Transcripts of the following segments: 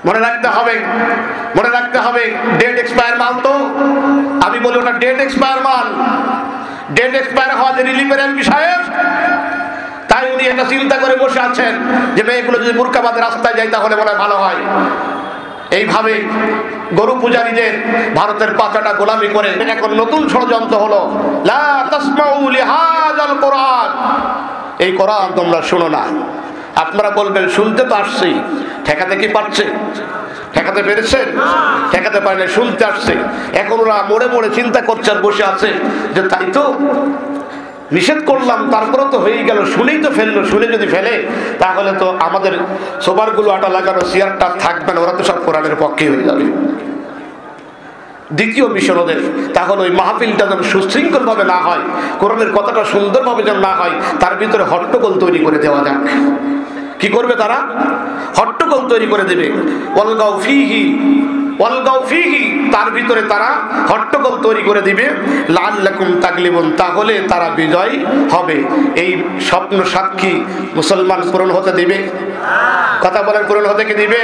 মনে রাখতে হবে, মনে রাখতে হবে ডেট এক্সপায়ার মাল তো। আমি বলি ওটা ডেট এক্সপায়ার মাল। ডেট এক্সপায়ার হওয়া যে রিলিফের এমপি সাহেব, তাই উনি এটা চিন্তা করে বসে আছেন যে মেয়েগুলো যদি বুরকাবাদ রাস্তায় যায় তাহলে মনে ভালো হয়। এইভাবে গরু পূজারীদের ভারতের পাচাটা গোলামি করে এখন নতুন ষড়যন্ত্র হলো, লা তাসমাউ লিহাযাল কোরআন, এই কোরআন তোমরা শুনো না। আপনারা বলবেন শুনতে তো আসছি, ঠেকাতে কি পারছে? ঠেকাতে পেরেছেন? ঠেকাতে পারে না, শুনতে আসছে। এখন ওরা মোড়ে মোড়ে চিন্তা করছে আর বসে আছে যে তাই তো নিষেধ করলাম, তারপরে তো হয়ে গেল, শুনেই তো ফেললো। শুনে যদি ফেলে তাহলে তো আমাদের সোফারগুলো আটা লাগানো চেয়ারটা থাকবে না, ওরা তো সব কোরআনের পক্ষে হয়ে যাবে। দ্বিতীয় মিশন ওদের, তাহলে ওই মাহফিলটা যেন সুশৃঙ্খল ভাবে না হয়, কোরআনের কথাটা সুন্দরভাবে যেন না হয়, তার ভিতরে হট্টগোল তৈরি করে দেওয়া যাক। কি করবে তারা? হট্টগোল তৈরি করে দেবে। ওয়ালগাউ ফীহি, ওয়ালগাউ ফীহি, তার ভিতরে তারা হট্টগোল তৈরি করে দিবে। লাআল্লাকুম তাগলিবুন, তাহলে তারা বিজয় হবে। এই স্বপ্ন সাক্ষী মুসলমান পূরণ হতে দিবে? কথা বলেন, পূরণ হতে কি দিবে?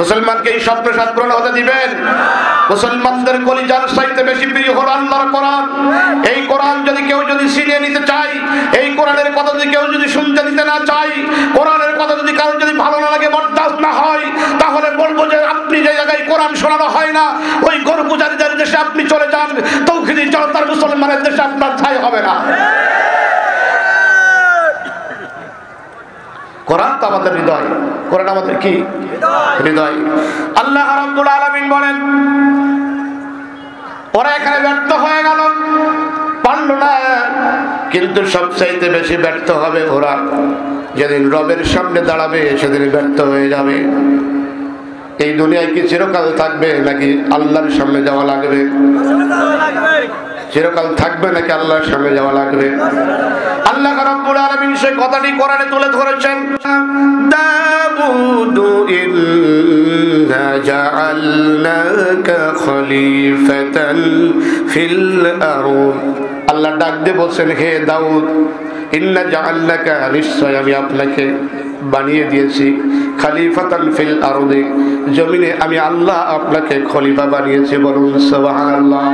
মুসলমানকে এই স্বপ্ন সাত পূরণ হতে দিবেন? মুসলমানদের কলিজার চাইতে বেশি প্রিয় হলো আল্লাহর কোরআন। এই কোরআন যদি কেউ যদি ছিনিয়ে নিতে চায়, এই কোরআনের কথা যদি কেউ যদি শুনতে দিতে না চায়, কোরআনের কথা যদি কারো যদি ভালো না লাগে, বরদাস্ত না হয়, তাহলে বলবো যে আপনি যে জায়গায় কোরআন শোনানো হয় না, ওই গরু পূজারীদের দেশে আপনি চলে যান, তৌহিদি জনতার মুসলমানের দেশে আপনার ঠাঁই হবে না। কোরআন তো আমাদের হৃদয়, কোরআন আমাদের কি হৃদয়। আল্লাহ রাব্বুল আলামিন বলেন ওরা এখানে ব্যর্থ হয়ে গেল, পারল না, কিন্তু সবচাইতে বেশি ব্যর্থ হবে ওরা যেদিন রবের সামনে দাঁড়াবে, সেদিন ব্যর্থ হয়ে যাবে। এই দুনিয়ায় কি চিরকাল থাকবে নাকি আল্লাহর সামনে যাওয়া লাগবে? চিরকাল থাকবে নাকি আল্লাহর সামনে যাওয়া লাগবে? আল্লাহ রাব্বুল আলামিন সেই কথাটি কোরআনে তুলে ধরেছেন। দাউদু ইন্না জাআলনাকা খলিফাতান ফিল আরদ, আল্লাহ ডাক দিয়ে বলছেন, হে দাউদ, ইন্না জাআলনাকা, নিশ্চয় আমি আপনাকে বানিয়ে দিয়েছি, খলিফাতান ফিল আরদে, জমিনে আমি আল্লাহ আপনাকে খলিফা বানিয়েছি। বলুন সুবহানাল্লাহ।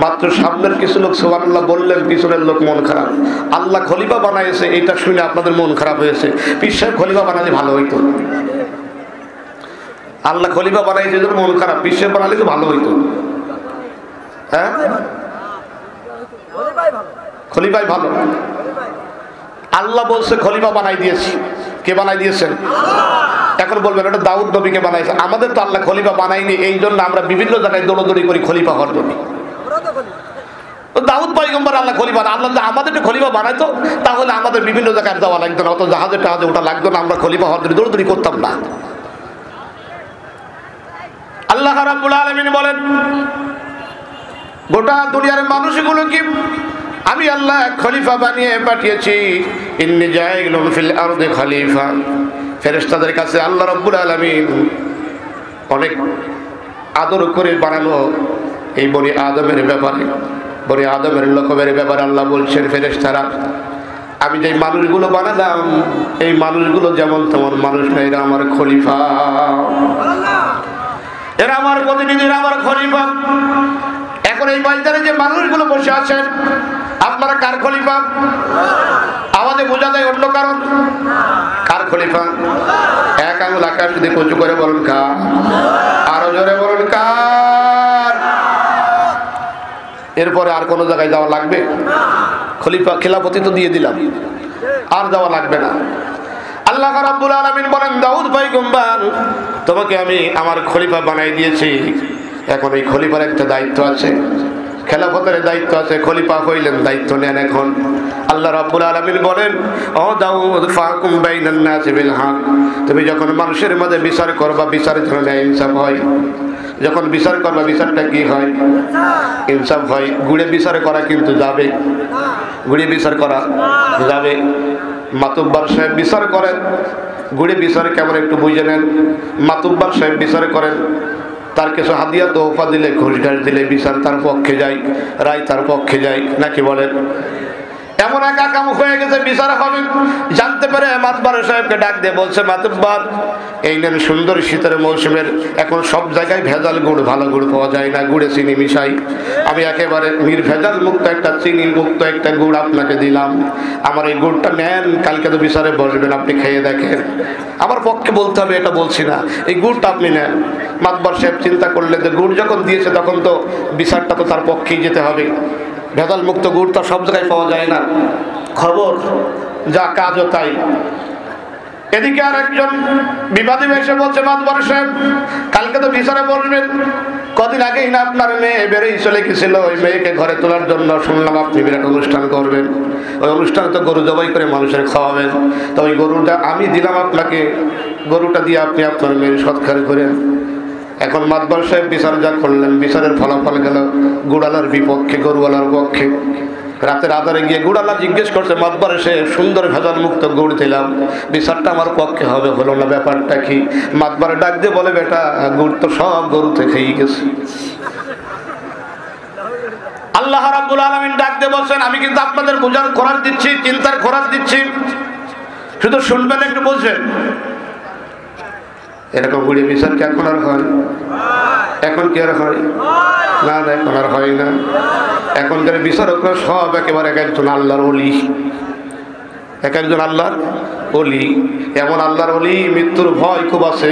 মাত্র সামনের কিছু লোক সুবহানাল্লাহ বললেন, পিছনের লোক মন খারাপ। আল্লাহ খলিফা বানাইছে এটা শুনে আপনাদের মন খারাপ হয়েছে। পীর সাহেব খলিফা বানালে ভালো হইতো। আল্লাহ খলিফা বানাইছে এদের মন খারাপ, পীর সাহেব বানালে তো ভালো হইতো। হ্যাঁ, খলিফাই ভালো। আল্লাহ বলছে খলিফা বানাই দিয়েছি। কে বানাই দিয়েছেন? এখন বলবেন এটা দাউদ নবীকে বানাইছে। আমাদের তো আল্লাহ খলিফা বানাইনি, এই জন্য আমরা বিভিন্ন জায়গায় দৌড়দৌড়ি করি খলিফা হওয়ার জন্য। দাউদ পয়গম্বর আল্লাহ খলিফা, আল্লাহ আমাদের খলিফা বানাইতো তাহলে আমাদের বিভিন্ন জায়গায় যাওয়া লাগতো না, অত জাহাজে টাহাজে ওটা লাগতো না, আমরা খলিফা হওয়ার জন্য দৌড়দৌড়ি করতাম না। আল্লাহ রাব্বুল আলামিন বলেন গোটা দুনিয়ার মানুষগুলো কি আমি আল্লাহ খলিফা বানিয়ে পাঠিয়েছি। ইন্নী জাইলুন ফিল আরদি খলিফা, ফেরেশতাদের কাছে আল্লাহ রাব্বুল আলামিন অনেক আদর করে বানালো এই বনি আদমের ব্যাপারে, বনি আদমের লোকের ব্যাপারে আল্লাহ বলছেন, ফেরেশতারা আমি যে মানুষগুলো বানালাম এই মানুষগুলো যেমন তেমন মানুষ না, এরা আমার খলিফা, এরা আমার প্রতিনিধি, এরা আমার খলিফা। এখন এই বাজারে যে মানুষগুলো বসে আছেন আপনারা কার খলিফা? আমাদের বোঝা যায় অন্য কারণ। কার খলিফা? এক আঙুল আকাশ দিয়ে উঁচু করে বলুন কার, আরো জোরে বলুন কার। এরপরে আর কোনো জায়গায় যাওয়া লাগবে? খলিফা খেলাফতি তো দিয়ে দিলাম, আর যাওয়া লাগবে না। আল্লাহ রাব্বুল আলামিন বলেন দাউদ পয়গম্বর তোমাকে আমি আমার খলিফা বানাই দিয়েছি। এখন এই খলিফার একটা দায়িত্ব আছে, খেলাফতের দায়িত্ব আছে। খলিফা হইলেন, দায়িত্ব নেন। এখন আল্লাহ রাব্বুল আলামিন বলেন ও দাউদ ফাহকুম বাইনান নাসি বিল হক, তুমি যখন মানুষের মাঝে বিচার করবা বিচারের জন্য ইনসাফ হয়। যখন বিচার করবা বিচারটা কি হয়? ইনসাফ হয়। গুড়ে বিচার করা কিন্তু যাবে, গুড়ে বিচার করা যাবে। মাতুব্বার সাহেব বিচার করেন, গুড়ে বিচার কেমন একটু বুঝে নেন। মাতুব্বার সাহেব বিচার করেন, তার কিছু হাদিয়া তোহফা দিলে, ঘুষ ঘাস দিলে বিচার তার পক্ষে যায়, রায় তার পক্ষে যায়, নাকি বলেন? এমন একা কাম হয়ে গেছে, বিচার হবে। জানতে পারে মাতবার সাহেবকে ডাক দিয়ে বলছে, মাতব্বর এই নেন সুন্দর শীতের মৌসুমের, এখন সব জায়গায় ভেজাল গুড়, ভালো গুড় পাওয়া যায় না, গুড়ে চিনি মিশাই, আমি একেবারে নির্ভেজাল মুক্ত একটা চিনি মুক্ত একটা গুড় আপনাকে দিলাম, আমার এই গুড়টা নেন, কালকে তো বিচারে বসবেন, আপনি খেয়ে দেখেন। আমার পক্ষে বলতে হবে এটা বলছি না, এই গুড়টা আপনি নেন। মাতবার সাহেব চিন্তা করলেন যে গুড় যখন দিয়েছে তখন তো বিচারটা তো তার পক্ষেই যেতে হবে, ভেজাল মুক্ত গুড় তো সব জায়গায় পাওয়া যায় না, খবর যা কাজও তাই। এদিকে আর একজন বিবাদী এসে বলছে, মাতবার সাহেব কালকে তো বিচারে বসবেন, কদিন আগেই না আপনার মেয়ে বেড়েই চলে গেছিল, ওই মেয়েকে ঘরে তোলার জন্য শুনলাম আপনি বিরাট অনুষ্ঠান করবেন, ওই অনুষ্ঠানে তো গরু জবাই করে মানুষের খাওয়াবেন, তো ওই গরুটা আমি দিলাম আপনাকে, গরুটা দিয়ে আপনি আপনার মেয়ের সৎকার করেন। এখন মাতবার সাহেব বিচার যা করলেন, বিচারের ফলাফল গেল গুড়ালার বিপক্ষে, গরুওয়ালার পক্ষে। রাতের আধারে গিয়ে গুড়ালা জিজ্ঞেস করছে, মাতবার সে সুন্দর ভেজাল মুক্ত গুড় দিলাম, বিচারটা আমার পক্ষে হবে, হলো না, ব্যাপারটা কি? মাতবার ডাক দিয়ে বলে, বেটা গুড় তো সব গরু থেকেই গেছে। আল্লাহ রাব্বুল আলামিন ডাক দিয়ে বলছেন, আমি কিন্তু আপনাদের বোঝার খোরাক দিচ্ছি, চিন্তার খোরাক দিচ্ছি, শুধু শুনবেন, একটু বুঝবেন। এরকম গুড়ি বিচার কি এখন আর হয়? এখন কি আর হয়? না না, এখন আর হয় না। এখনকার বিচারকরা সব একেবারে এক একজন আল্লাহর ওলি, এক একজন আল্লাহর ওলি। এমন আল্লাহর ওলি, মৃত্যুর ভয় খুব আছে,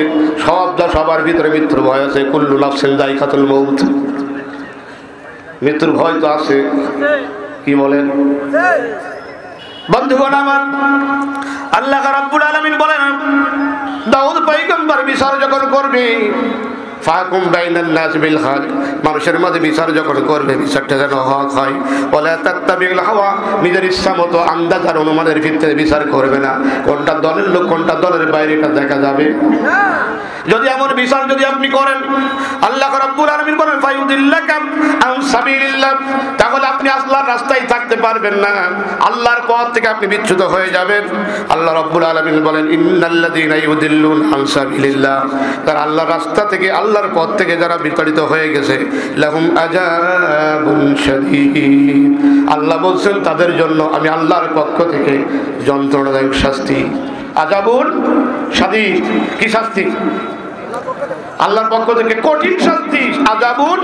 সবার ভিতরে মৃত্যুর ভয় আছে। কুল্লু নাফসিন যায়কাতুল মউত, মৃত্যুর ভয় তো আছে। কি বলেন বন্ধুগণ আমার? আল্লাহ রাব্বুল আলামিন বলেন, দাউদ পয়গম্বর বিচার যখন করবে, ফাকুম বাইনান নাস বিল হক, মানুষের মাঝে বিচার যখন করবে, বিচারটা যেন হক হয়। ওয়ালা তাত্তাবিল হাওয়া, নিজের ইচ্ছা মতো আন্দাজ আর অনুমানের ভিত্তিতে বিচার করবে না। কোনটা দলের লোক, কোনটা দলের বাইরে, এটা দেখা যাবে। যদি এমন বিচার যদি আপনি করেন, আল্লাহ রাব্বুল আলামিন বলেন, ফায়ুদিল্লাকাম আন সাবিলিল্লাহ, তাহলে আপনি আল্লাহর রাস্তায় থাকতে পারবেন না, আল্লাহর পথ থেকে আপনি বিচ্যুত হয়ে যাবেন। আল্লাহ রাব্বুল আলামিন বলেন, ইন্নাল্লাযীনা ইউদিল্লুনা আন সাবিলিল্লাহ, তারা আল্লাহর রাস্তা থেকে, আল্লাহর পথ থেকে যারা বিতাড়িত হয়ে গেছে, লাহুম আযাবুন শাদীদ, আল্লাহ বলছেন তাদের জন্য আমি আল্লাহর পক্ষ থেকে যন্ত্রণাদায়ক শাস্তি। আযাবুন শাদীদ, কি শাস্তি? আল্লাহর পক্ষ থেকে কঠিন শাস্তি। আযাবুন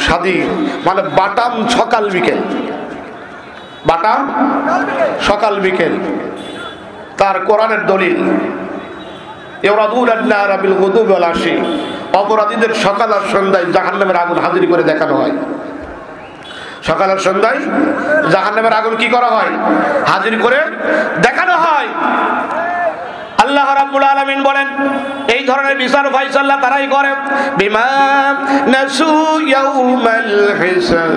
শাদীদ মানে বাটাম সকাল বিকেল, বাটাম সকাল বিকেল। তার কোরআনের দলিল, ইউরাদুনান নারা বিল গুদুবি ওয়াল আশি, অপরাধীদের সকাল আর সন্ধ্যায় জাহান্নামের আগুন হাজির করে দেখানো হয়। সকাল আর সন্ধ্যায় জাহান্নামের আগুন কি করা হয়? হাজির করে দেখানো হয়। আল্লাহ রাব্বুল আলামিন বলেন, এই ধরনের বিচার ফায়সালা তারাই করে, বিমা নাসু ইয়াউমাল হিসাব,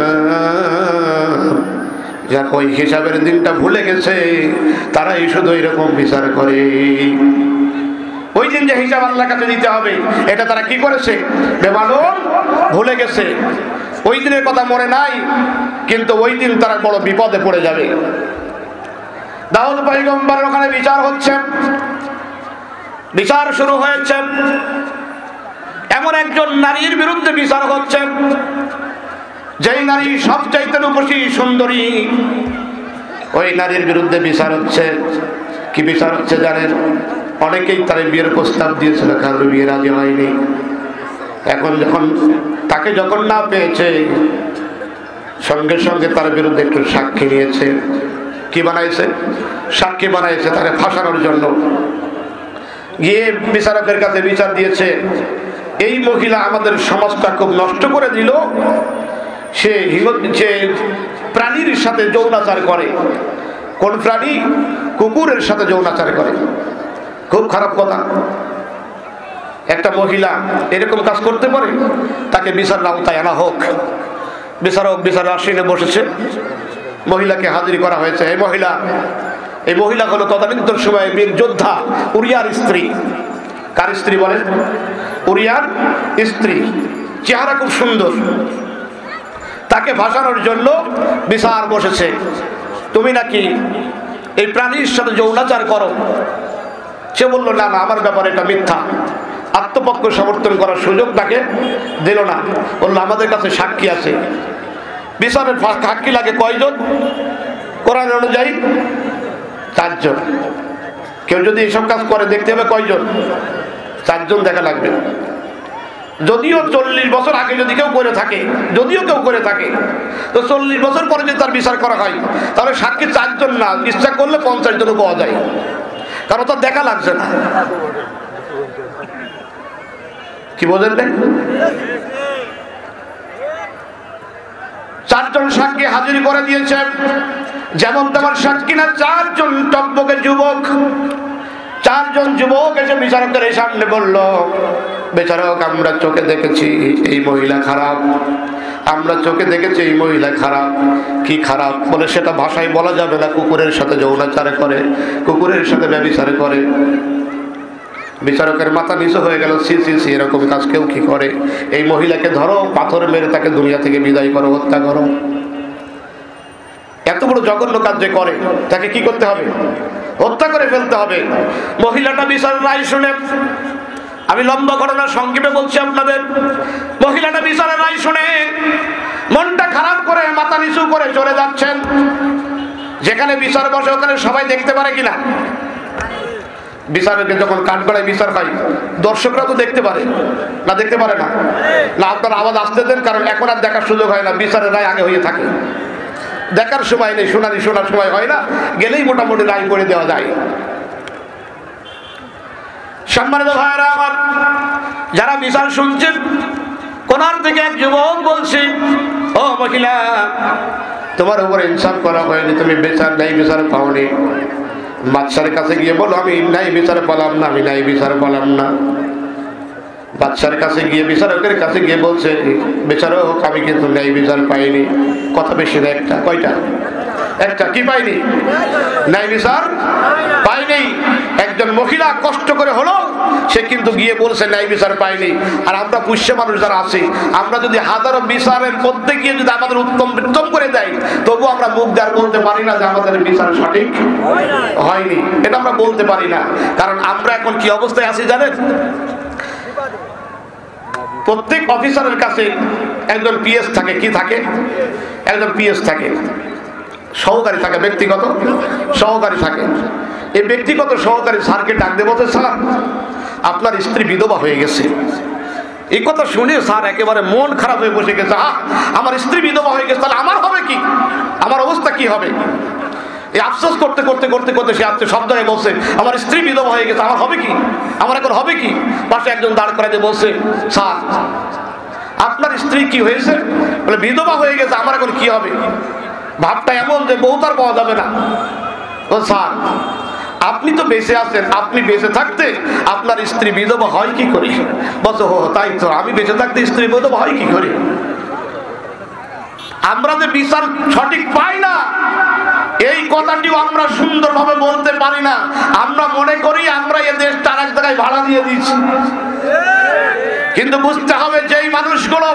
যারা ওই হিসাবের দিনটা ভুলে গেছে তারাই শুধু এরকম বিচার করে। ওই দিন যে হিসাব আল্লাহর কাছে দিতে হবে, এটা তারা কি করেছে? বেমালুম ভুলে গেছে। ওই দিনের কথা মনে নাই, কিন্তু ওই দিন তারা বড় বিপদে পড়ে যাবে। দাউদ পয়গম্বরের ওখানে বিচার হচ্ছে, বিচার শুরু হয়েছে। এমন একজন নারীর বিরুদ্ধে বিচার হচ্ছে, যেই নারী সবচাইতে রূপসী সুন্দরী, ওই নারীর বিরুদ্ধে বিচার হচ্ছে। কি বিচার হচ্ছে জানেন? অনেকেই তার বিয়ের প্রস্তাব দিয়েছিল, কারোর বিয়ে রাজি হয়নি। এখন যখন তাকে যখন না পেয়েছে, সঙ্গে সঙ্গে তার বিরুদ্ধে একটু সাক্ষী নিয়েছে। কি বানাইছে? সাক্ষী বানাইছে তাকে ফাঁসানোর জন্য। গিয়ে বিচারকের কাছে বিচার দিয়েছে, এই মহিলা আমাদের সমাজটা খুব নষ্ট করে দিল, সে প্রাণীর সাথে যৌনাচার করে। কোন প্রাণী? কুকুরের সাথে যৌনাচার করে। খুব খারাপ কথা। একটা মহিলা এরকম কাজ করতে পারে? তাকে বিচার আওতায় আনা হোক। বিচারক বিচার আসনে বসেছে, মহিলাকে হাজির করা হয়েছে। এই মহিলা হলো তদানীন্তন সময়ে বীর যোদ্ধা উরিয়ার স্ত্রী। কার স্ত্রী বলেন? উরিয়ার স্ত্রী। চেহারা খুব সুন্দর। তাকে ভাসানোর জন্য বিচার বসেছে। তুমি নাকি এই প্রাণীর সাথে যৌনাচার করো? সে বলল, না না, আমার ব্যাপারে এটা মিথ্যা। আত্মপক্ষ সমর্থন করার সুযোগ তাকে দিল না। বললো, আমাদের কাছে সাক্ষী আছে। বিচারের সাক্ষী লাগে কয়জন? কোরআন অনুযায়ী 4 জন। কেউ যদি এসব কাজ করে দেখতে হবে কয়জন? 4 জন দেখা লাগবে। যদিও 40 বছর আগে যদি কেউ করে থাকে, যদিও কেউ করে থাকে, তো 40 বছর পরে যদি তার বিচার করা হয়, তাহলে সাক্ষী 4 জন না, ইচ্ছা করলে 50 জনও পাওয়া যায়, কারণ তার দেখা লাগছে না। কি বোঝেন? 4 জন সাক্ষী হাজির করে দিয়েছেন, যেমন তেমন সাক্ষী না, 4 জন টকবকে যুবক। 4 জন যুবক এসে বিচারকের সামনে বলল, বিচারক আমরা চোখে দেখেছি এই মহিলা খারাপ, আমরা চোখে দেখেছি এই মহিলা খারাপ। কি খারাপ? বলে সেটা ভাষায় বলা যাবে না। কুকুরের সাথে যৌনাচার করে, কুকুরের সাথে ব্যভিচার করে। বিচারকের মাথা নিচু হয়ে গেল, সি সি সি, এরকম কাজ কেউ কি করে? এই মহিলাকে ধরো, পাথর মেরে তাকে দুনিয়া থেকে বিদায় করো, হত্যা করো। এত বড় জঘন্য কাজ যে করে, তাকে কি করতে হবে? হত্যা করে ফেলতে হবে। মহিলাটা বিচার রায় শুনে, আমি লম্বা ঘটনা সংক্ষেপে বলছি আপনাদের, মহিলাটা বিচারের রায় শুনে মনটা খারাপ করে মাথা নিচু করে চলে যাচ্ছেন। যেখানে বিচার বসে ওখানে সবাই দেখতে পারে কিনা? বিচারকে যখন কাঠগড়ায় বিচার হয়, দর্শকরা তো দেখতে পারে না? দেখতে পারে না? না, আপনার আওয়াজ আসতে দেন, কারণ এখন আর দেখার সুযোগ হয় না, বিচারের রায় আগে হয়ে থাকে। দেখার সময় নেই, শুনানি শোনার সময় হয় না, গেলেই মোটামুটি রায় করে দেওয়া যায়। সম্মানিত ভাইরা আমার, যারা বিচার শুনছেন, কোনার থেকে এক যুবক বলছে, ও মহিলা, তোমার উপরে ইনসাফ করা হয়নি, তুমি বিচার নাই, বিচার পাওনি। বাদশার কাছে গিয়ে বলো আমি নাই বিচার পেলাম না, আমি নাই বিচার পেলাম না। বাদশার কাছে গিয়ে, বিচারকের কাছে গিয়ে বলছে, বিচারক আমি কিন্তু ন্যায় বিচার পাইনি। কথা বেশি না, একটা। কয়টা? একটা। কি পাইনি? ন্যায় বিচার পাইনি। একজন মহিলা কষ্ট করে হলো, সে কিন্তু গিয়ে বলছে ন্যায় বিচার পাইনি। আর আমরা পুষ্য মানুষ যারা আছি, আমরা যদি হাজারো বিচারের মধ্যে গিয়ে যদি আমাদের উত্তম করে দেয়, তবু আমরা মুখ দিয়ে বলতে পারি না যে আমাদের বিচার সঠিক হয়নি। এটা আমরা বলতে পারি না, কারণ আমরা এখন কি অবস্থায় আছি জানেন? প্রত্যেক অফিসারের কাছে একজন পিএস থাকে। কি থাকে? একজন পিএস থাকে, সহকারী থাকে, ব্যক্তিগত সহকারী থাকে। এই ব্যক্তিগত সহকারী স্যারকে ডাক দিয়ে বলছে, স্যার আপনার স্ত্রী বিধবা হয়ে গেছে। এই কথা শুনে স্যার একেবারে মন খারাপ হয়ে বসে গেছে। আমার স্ত্রী বিধবা হয়ে গেছে, তাহলে আমার হবে কি? আমার অবস্থা কি হবে? এই আফসোস করতে করতে করতে করতে সে আজকে সব জায়গায় বলছে, আমার স্ত্রী বিধবা হয়ে গেছে, আমার হবে কি? আমার এখন হবে কি? পাশে একজন দাঁড় করাতে বলছে, স্যার আপনার স্ত্রী কি হয়েছে? বলে বিধবা হয়ে গেছে, আমার এখন কি হবে? ভাবটা এমন যে বউ তার পাওয়া যাবে না। স্যার আপনি তো বেঁচে আছেন, আপনি বেঁচে থাকতে আপনার স্ত্রী বিধবা হয় কি করে? বলছো হো তাই তো, আমি বেঁচে থাকতে স্ত্রী বিধবা হয় কি করে? আমরা যে বিচার সঠিক পাই না, এই কথাটিও আমরা সুন্দরভাবে বলতে পারি না। আমরা মনে করি আমরা এ দেশটা আর এক জায়গায় ভাড়া দিয়ে দিচ্ছি। কিন্তু বুঝতে হবে, যেই মানুষগুলো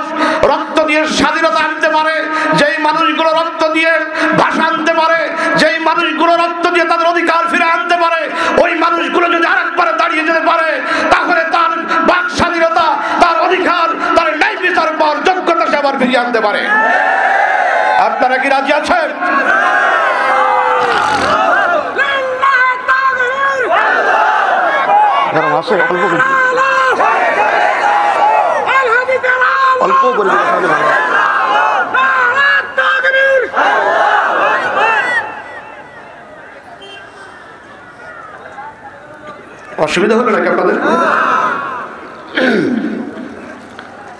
রক্ত দিয়ে স্বাধীনতা আনতে পারে, যেই মানুষগুলো রক্ত দিয়ে ভাষা আনতে পারে, যেই মানুষগুলো রক্ত দিয়ে তাদের অধিকার ফিরে আনতে পারে, ওই মানুষগুলো যদি আরেকবারে দাঁড়িয়ে যেতে পারে, তাহলে তার বাক স্বাধীনতা, তার অধিকার, তার ন্যায় বিচার পাওয়ার যোগ্যতা সে আবার ফিরিয়ে আনতে পারে। আপনারা কি রাজি আছেন? অল্প করে অসুবিধা হলো নাকি আপনাদের?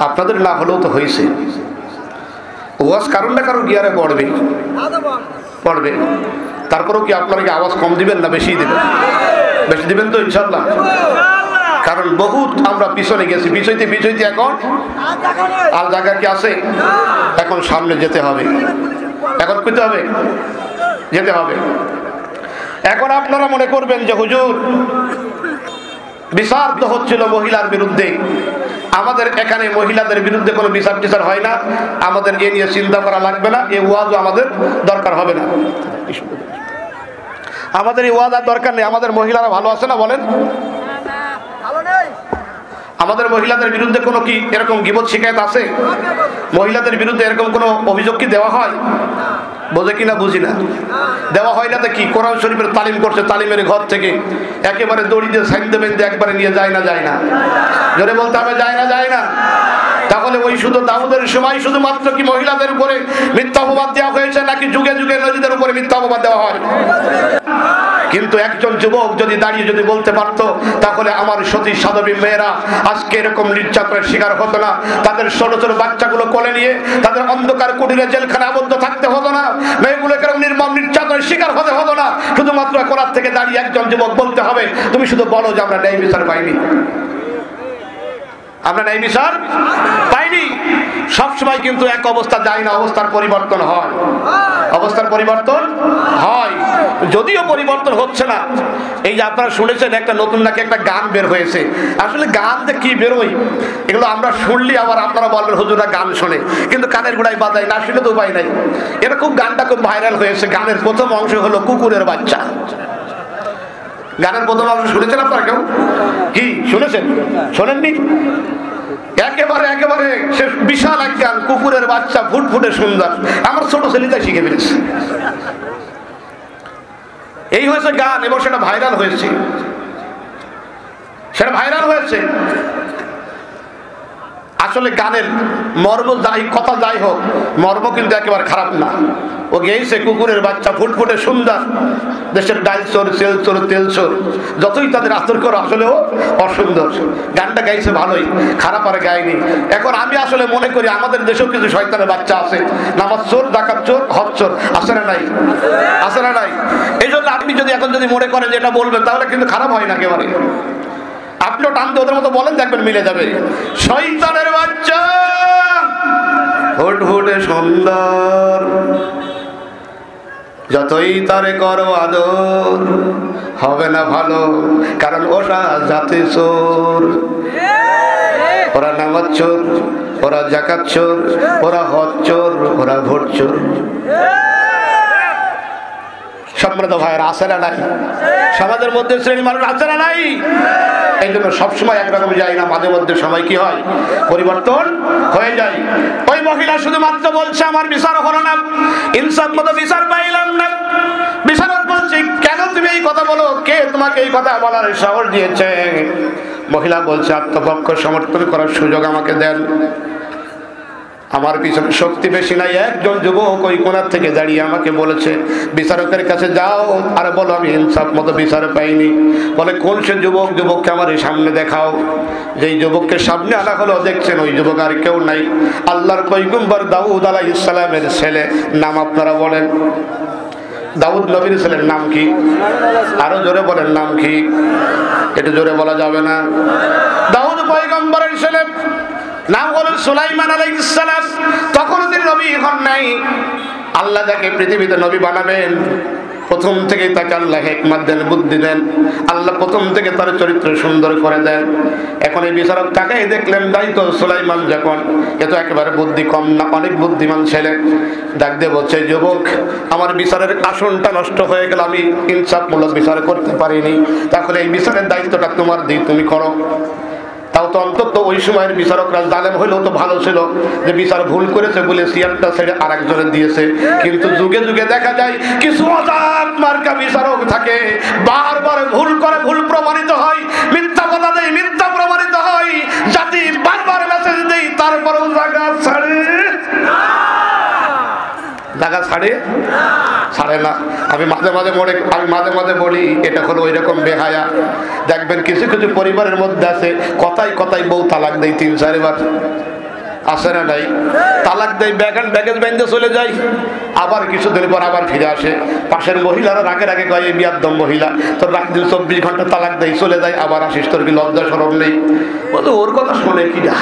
আপনাদের না হলেও তো হয়েছে। ওয়াজ কারণ না কারণ গিয়ারে পড়বে পড়বে। তারপরেও কি আপনারা কি আওয়াজ কম দিবেন না বেশি দিবেন? বেশি দিবেন তো ইনশাল্লাহ। কারণ বহুত আমরা পিছনে গেছি, পিছইতে পিছইতে এখন আর জায়গা কি আছে? এখন সামনে যেতে হবে, এখন কইতে হবে, যেতে হবে। এখন আপনারা মনে করবেন যে হুজুর বিচার তো হচ্ছিল মহিলার বিরুদ্ধে, আমাদের এখানে মহিলাদের বিরুদ্ধে কোনো বিচার টিচার হয় না, আমাদের এ নিয়ে চিন্তা করা লাগবে না, এই ওয়াজও আমাদের দরকার হবে না। আমাদের এই ওয়াজ আর দরকার নেই। আমাদের মহিলারা ভালো আছে না বলেন? আমাদের মহিলাদের বিরুদ্ধে কোনো কি এরকম গীবত শিকায়ত আছে? মহিলাদের বিরুদ্ধে এরকম কোনো অভিযোগ কি দেওয়া হয়? বোঝে কিনা বুঝি না। দেওয়া হয় না তো কি, কোরআন শরীফের তালিম করছে, তালিমের ঘর থেকে একেবারে দড়ি দিয়ে সাইন দেবেন, একবারে নিয়ে যায় না যায় না? জোরে বলতে হবে, যায় না যায় না? তাহলে ওই শুধু দাউদের সময় শুধুমাত্র কি মহিলাদের উপরে মিথ্যা অপবাদ দেওয়া হয়েছে, নাকি যুগে যুগে নবীদের উপরে মিথ্যা অপবাদ দেওয়া হয়? কিন্তু একজন যুবক যদি দাঁড়িয়ে যদি বলতে পারতো, তাহলে আমার সতী সাধবী মেয়েরা আজকে এরকম নির্যাতনের শিকার হতো না, তাদের ছোট ছোট বাচ্চাগুলো কোলে নিয়ে তাদের অন্ধকার কুটিরে জেলখানে আবদ্ধ থাকতে হতো না, মেয়েগুলোকে নির্মম নির্যাতনের শিকার হতে হতো না। শুধুমাত্র কোরআন থেকে দাঁড়িয়ে একজন যুবক বলতে হবে, তুমি শুধু বলো যে আমরা ন্যায় বিচার পাইনি, আমরা ন্যায় বিচার পাইনি। সবসময় কিন্তু এক অবস্থা যায় না, অবস্থার পরিবর্তন হয়, অবস্থার পরিবর্তন হয়। যদিও পরিবর্তন হচ্ছে না, এই যে আপনারা শুনেছেন একটা নতুন নাকি একটা গান বের হয়েছে। আসলে গান যে কি বেরোয় এগুলো আমরা শুনলি আবার আপনারা বলবেন হুজুরা গান শোনে, কিন্তু কানের গোড়ায় বাজায় না, শুনে তো উপায় নাই। এরকম গানটা খুব ভাইরাল হয়েছে। গানের প্রথম অংশ হলো কুকুরের বাচ্চা। গানের প্রথম অংশ শুনেছেন আপনারা কেউ? কি শুনেছেন? শোনেননি? একেবারে একেবারে সে বিশাল এক গান, কুকুরের বাচ্চা ফুটফুটে সুন্দর। আমার ছোট ছেলেটাই শিখে ফেলেছে। এই হয়েছে গান, এবং সেটা ভাইরাল হয়েছে, সেটা ভাইরাল হয়েছে। আসলে গানের মর্ম যাই, কথা যাই হোক, মর্ম কিন্তু একেবারে খারাপ না। ও গেয়েছে কুকুরের বাচ্চা ফুটফুটে সুন্দর, দেশের ডাল চোর, তেল চোর, তেল চোর, যতই তাদের আদর করো আসলেও অসুন্দর। গানটা গাইছে ভালোই, খারাপ আর গায়নি। এখন আমি আসলে মনে করি আমাদের দেশেও কিছু শয়তানের বাচ্চা আছে, নামাজ চোর, ডাকাত চোর, হক চোর, আছে না নাই? আছে না নাই? এই জন্য আপনি যদি এখন যদি মনে করেন যে এটা বলবেন, তাহলে কিন্তু খারাপ হয় না একেবারে। আপনিও টান দিয়ে ওদের মতো বলেন, দেখবেন মিলে যাবে। শয়তানের বাচ্চা ফুটফুটে সুন্দর, যতই তারে করো আদর হবে না ভালো, কারণ ওরা জাতি চোর। ওরা নামাজ চোর, ওরা যাকাত চোর, ওরা হজ চোর, ওরা ভোট চোর। সম্মানিত ভাইয়েরা, আছে না নাই? সমাজের মধ্যে শ্রেণী মানুষ আছে না নাই? এই জন্য সবসময় একরকম যায় না, মাঝে মধ্যে সময় কি হয়, পরিবর্তন হয়ে যায়। ওই মহিলা শুধুমাত্র বলছে আমার বিচার হলো না, ইনসাফ মতো বিচার পাইলাম না। বিচারক বলছে কেন তুমি এই কথা বলো, কে তোমাকে এই কথা বলার সাহস দিয়েছে? মহিলা বলছে আত্মপক্ষ সমর্থন করার সুযোগ আমাকে দেন, আমার পিছনে শক্তি বেশি নাই। একজন যুবক ওই কোণার থেকে দাঁড়িয়ে আমাকে বলেছে বিচারকের কাছে যাও আর বলো আমি ইনসাফ মতো বিচার পাইনি। বলে কোন সে যুবক? যুবককে আমার এই সামনে দেখাও। যেই যুবককে সামনে আনা হলো, দেখছেন ওই যুবক আর কেউ নাই, আল্লাহর পয়গম্বর দাউদ আলাইহিস সালামের ছেলে। নাম আপনারা বলেন, দাউদ নবীর ছেলের নাম কি? আরো জোরে বলেন, নাম কি? এটা জোরে বলা যাবে না। দাউদ পয়গম্বরের ছেলে, নাম হলো সুলাইমান আলাইহিস সালাম। তখন তিনি নবী হন নাই। আল্লাহ যাকে পৃথিবীতে নবী বানাবেন, প্রথম থেকে তাকে আল্লাহ হিকমত দেন, বুদ্ধি দেন। আল্লাহ প্রথম থেকে তার চরিত্র সুন্দর করে দেন। এখন এই বিচারক তাকেই দেখলেন, তাই তো সুলাইমান যখন, এ তো একেবারে বুদ্ধি কম না, অনেক বুদ্ধিমান ছেলে। ডাক দিয়ে বলছে যুবক, আমার বিচারের আসনটা নষ্ট হয়ে গেল, আমি ইনসাফমূলক বিচার করতে পারিনি, তাহলে এই বিচারের দায়িত্বটা তোমার দিই, তুমি করো। তাও তো অন্তত ওই সময়ের বিচারকরা জালেম হইলেও তো ভালো ছিল, যে বিচার ভুল করেছে বলে সিয়ারটা ছেড়ে আর একজনের দিয়েছে। কিন্তু যুগে যুগে দেখা যায় কিছু অজাত মার্কা বিচারক থাকে, বারবার ভুল করে, ভুল প্রমাণিত হয়, মিথ্যা কথা দেয়, মিথ্যা প্রমাণিত হয়, জাতি বারবার মেসেজ দেয়, তারপরেও জায়গা ছাড়ে জায়গা ছাড়ে না। আমি মাঝে মাঝে বলি এটা হলো ওই রকম বেহায়া। দেখবেন কিছু কিছু পরিবারের মধ্যে আছে, কথায় কথায় বউ তালাক দেয় 3-4 বার, আসে না নাই? তালাক দেয়, ব্যাগেজ বেঁধে চলে যায়, আবার কিছুদিন পর আবার ফিরে আসে। পাশের মহিলারা রাগে কয় এই বিয়াদ্দম মহিলা, তোর রাত দিন 24 ঘন্টা তালাক দেয়, চলে যায়, আবার আসিস, তোর কি লজ্জা শরম নেই? বলতো ওর কথা শোনে কি না,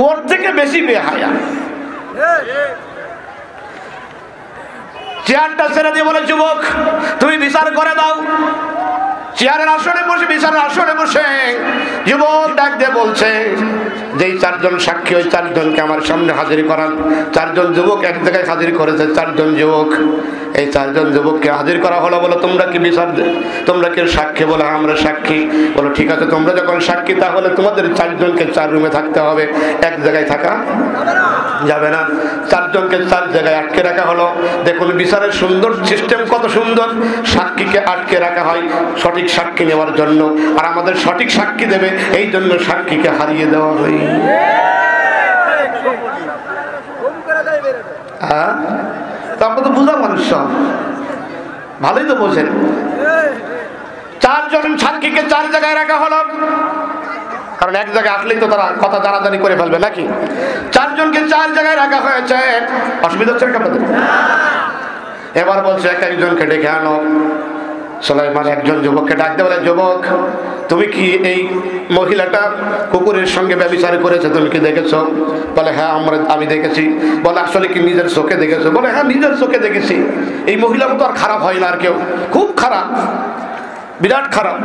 ওর থেকে বেশি বেহায়া। চেয়ারটা ছেড়ে দিয়ে বলে যুবক তুমি বিচার করে দাও। চেয়ারের আসনে বসে, বিচারের আসনে বসে যুবক ডাক দিয়ে বলছে যেই 4 জন সাক্ষী, ওই 4 জনকে আমার সামনে হাজির করান। 4 জন যুবক এক জায়গায় হাজির করেছে, 4 জন যুবক। এই 4 জন যুবককে হাজির করা হলো, বলো তোমরা কি বিচার, তোমরা কি সাক্ষী? বলে আমরা সাক্ষী। বলো ঠিক আছে, তোমরা যখন সাক্ষী তাহলে তোমাদের 4 জনকে 4 রুমে থাকতে হবে, এক জায়গায় থাকা যাবে না। চারজনকে চার জায়গায় আটকে রাখা হলো। দেখুন বিচারের সুন্দর সিস্টেম, কত সুন্দর। সাক্ষীকে আটকে রাখা হয় সঠিক সাক্ষী নেওয়ার জন্য, আর আমাদের সঠিক সাক্ষী দেবে এই জন্য সাক্ষীকে হারিয়ে দেওয়া হয়। হ্যাঁ, তো আমরা তো বুঝা মানুষ, সব ভালোই তো বোঝেন। চারজন সাক্ষীকে চার জায়গায় রাখা হলো, কারণ এক জায়গায় আসলেই তো তারা কথা জানাজানি করে ফেলবে নাকি। চারজনকে চার জায়গায় রাখা হয়েছে, অসুবিধা হচ্ছে আপনাদের? এবার বলছে এক একজনকে ডেকে আনো। সুলাইমান একজন যুবককে ডাকতে বলে, যুবক তুমি কি এই মহিলাটা কুকুরের সঙ্গে ব্যভিচার করেছে, তুমি কি দেখেছো? বলে হ্যাঁ আমি দেখেছি। বলে আসলে কি নিজের চোখে দেখেছো? বলে হ্যাঁ নিজের চোখে দেখেছি। এই মহিলা তো আর খারাপ হয় না, আর কেউ খুব খারাপ, বিরাট খারাপ।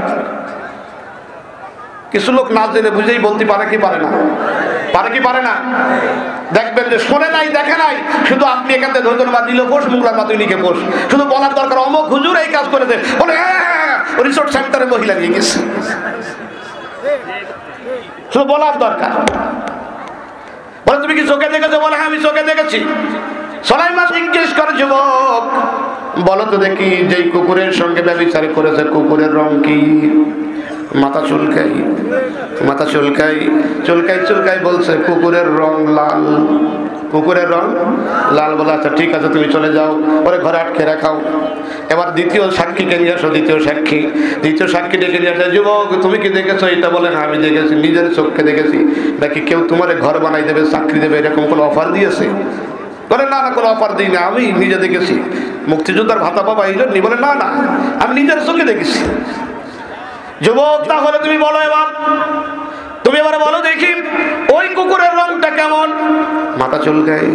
কিছু লোক না জেনে বুঝেই বলতে পারে কি পারে না, পারে কি পারে না। দেখবেন যে শোনে নাই দেখে নাই, শুধু আপনি এখান থেকে ধৈর্য বা দিল পোষ মুগলার মা তুই নিকে পোষ, শুধু বলার দরকার অমুক হুজুর এই কাজ করেছে, বলে হ্যাঁ রিসোর্ট সেন্টারে মহিলা নিয়ে গেছে, শুধু বলার দরকার। বলে তুমি কি চোখে দেখেছো? বলে হ্যাঁ আমি চোখে দেখেছি। সুলাইমান জিজ্ঞেস করে, যুবক বলো তো দেখি যেই কুকুরের সঙ্গে ব্যভিচার করেছে কুকুরের রং কি? মাথা চুলকাই, মাথা চুলকাই, চুলকাই চুলকাই বলছে কুকুরের রং লাল। কুকুরের রং লাল। বলে আচ্ছা ঠিক আছে তুমি চলে যাও, পরে ঘরে আটকে রাখাও। এবার দ্বিতীয় সাক্ষীকে নিয়ে আসো। দ্বিতীয় সাক্ষী ডেকে নিয়ে আসে, যুবক তুমি কি দেখেছো এটা? বলে হ্যাঁ আমি দেখেছি, নিজের চোখকে দেখেছি। নাকি কেউ তোমার ঘর বানাই দেবে, চাকরি দেবে, এরকম কোনো অফার দিয়েছে? বলে না না কোনো অফার দিই না, আমি নিজে দেখেছি, মুক্তিযোদ্ধার ভাতা পাবা এই জন্য। বলে না না আমি নিজের চোখে দেখেছি। যুবক তাহলে তুমি বলো, তুমি এবার বলো দেখি ওই কুকুরের রংটা কেমন? মাথা চুলকাই,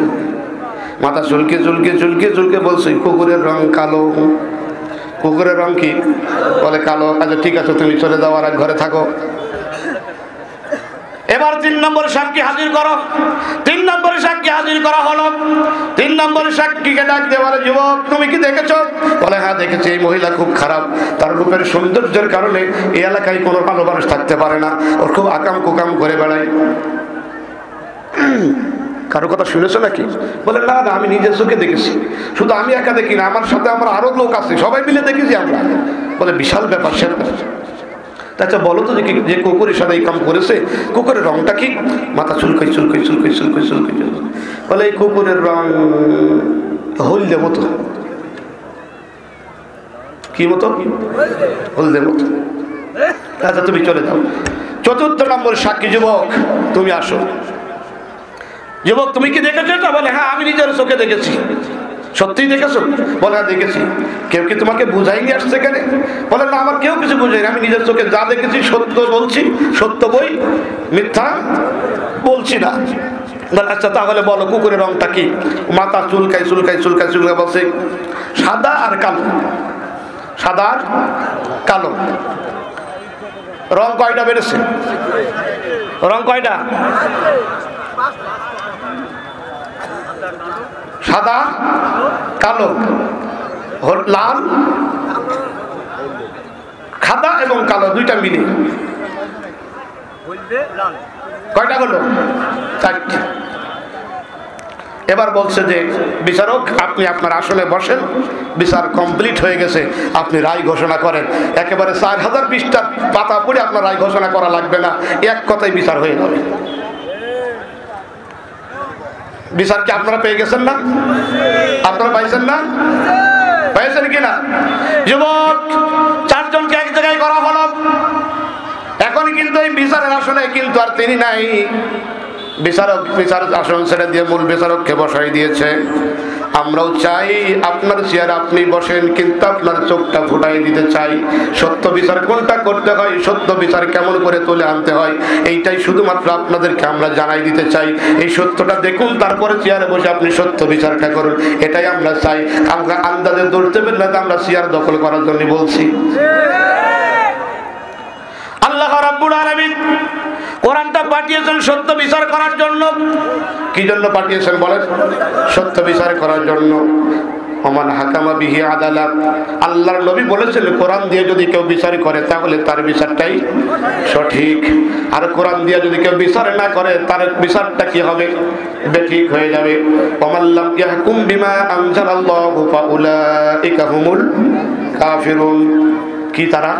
মাথা চুলকে চুলকে চুলকে চুলকে বলছি কুকুরের রং কালো। কুকুরের রং কি? বলে কালো। আচ্ছা ঠিক আছে তুমি চলে যাও, আর এক ঘরে থাকো। এবার 3 নম্বর সাক্ষী হাজির করো। 3 নম্বর সাক্ষী হাজির করা হলো। 3 নম্বর সাক্ষীকে ডাক দিয়ে বলে, যুবক তুমি কি দেখেছো? বলে হ্যাঁ দেখেছি, এই মহিলা খুব খারাপ, তার রূপের সৌন্দর্যের কারণে এই এলাকায় কোনো ভালো মানুষ থাকতে পারে না, ওর খুব আকাম কুকাম করে বেড়ায়। কারো কথা শুনেছো নাকি? বলে না না আমি নিজের চোখে দেখেছি, শুধু আমি একা দেখি না, আমার সাথে আমার আরো লোক আছে, সবাই মিলে দেখেছি আমরা। বলে বিশাল ব্যাপার সেটা। আচ্ছা বলো তো যে কুকুরের সাথে এই কাম করেছে কুকুরের রংটা কি? মাথা চুলকাই চুলকাই চুলকাই চুলকাই চুলকাই। বলে এই কুকুরের রং হলদে মতো। কি মতো? হলদে মতো। আচ্ছা তুমি চলে যাও। 4 নম্বর সাক্ষী, যুবক তুমি আসো। যুবক তুমি কি দেখেছো এটা? বলে হ্যাঁ আমি নিজের চোখে দেখেছি। সত্যিই দেখেছো? বলে হ্যাঁ দেখেছি। কেউ কি তোমাকে বুঝাই নিয়ে আসছে এখানে? বলে না আমার কেউ কিছু বুঝাই না, আমি নিজের চোখে যা দেখেছি সত্য বলছি, সত্য বই, মিথ্যা বলছি না। আচ্ছা তাহলে বলো কুকুরের রংটা কি? মাথা চুলকাই চুলকাই চুলকাই চুলকাই বলছে সাদা আর কালো। সাদা আর কালো। রং কয়টা বেড়েছে? রং কয়টা? সাদা কালো লাল, সাদা এবং কালো দুইটা মিলে কয়টা হলো? 4টি। এবার বলছে যে বিচারক আপনি আপনার আসনে বসেন, বিচার কমপ্লিট হয়ে গেছে, আপনি রায় ঘোষণা করেন। একেবারে 4000 পৃষ্ঠার পাতা পড়ে আপনার রায় ঘোষণা করা লাগবে না, এক কথায় বিচার হয়ে যাবে। বিচার কি আপনারা পেয়ে গেছেন না? আপনারা পাইছেন না? পাইছেন কিনা? যুবক 4 জনকে এক জায়গায় করা হলো। এখন কিন্তু এই বিচারের আসনে কিন্তু আর তিনি নাই। বিচার আসন ছেড়ে দিয়ে মূল বিচারককে বসাই দিয়েছে। আমরাও চাই আপনার চেয়ার আপনি বসেন, কিন্তু আপনার চোখটা ফুটাই দিতে চাই। সত্য বিচার কোনটা করতে হয়, সত্য বিচার কেমন করে তুলে আনতে হয়, এইটাই শুধুমাত্র আপনাদেরকে আমরা জানাই দিতে চাই। এই সত্যটা দেখুন, তারপরে চেয়ারে বসে আপনি সত্য বিচারটা করুন, এটাই আমরা চাই। আমরা আন্দাজে ধরতে পারলে আমরা চেয়ার দখল করার জন্য বলছি। আল্লাহ রাব্বুল আলামিন কোরআনটা পাঠিয়েছেন সত্য বিচার করার জন্য। কি জন্য পাঠিয়েছেন বলেন? সত্য বিচার করার জন্য। ওমান হাকামা বিহি আদালা। আল্লাহর নবী বলেছেন কোরআন দিয়ে যদি কেউ বিচার করে তাহলে তার বিচারটাই সঠিক, আর কোরআন দিয়ে যদি কেউ বিচার না করে তার বিচারটা কি হবে? বেঠিক হয়ে যাবে। ওমান লাম ইয়াহকুম বিমা আনজালাল্লাহু ফাউলাইকা হুমুল কাফিরুন। কি তারা?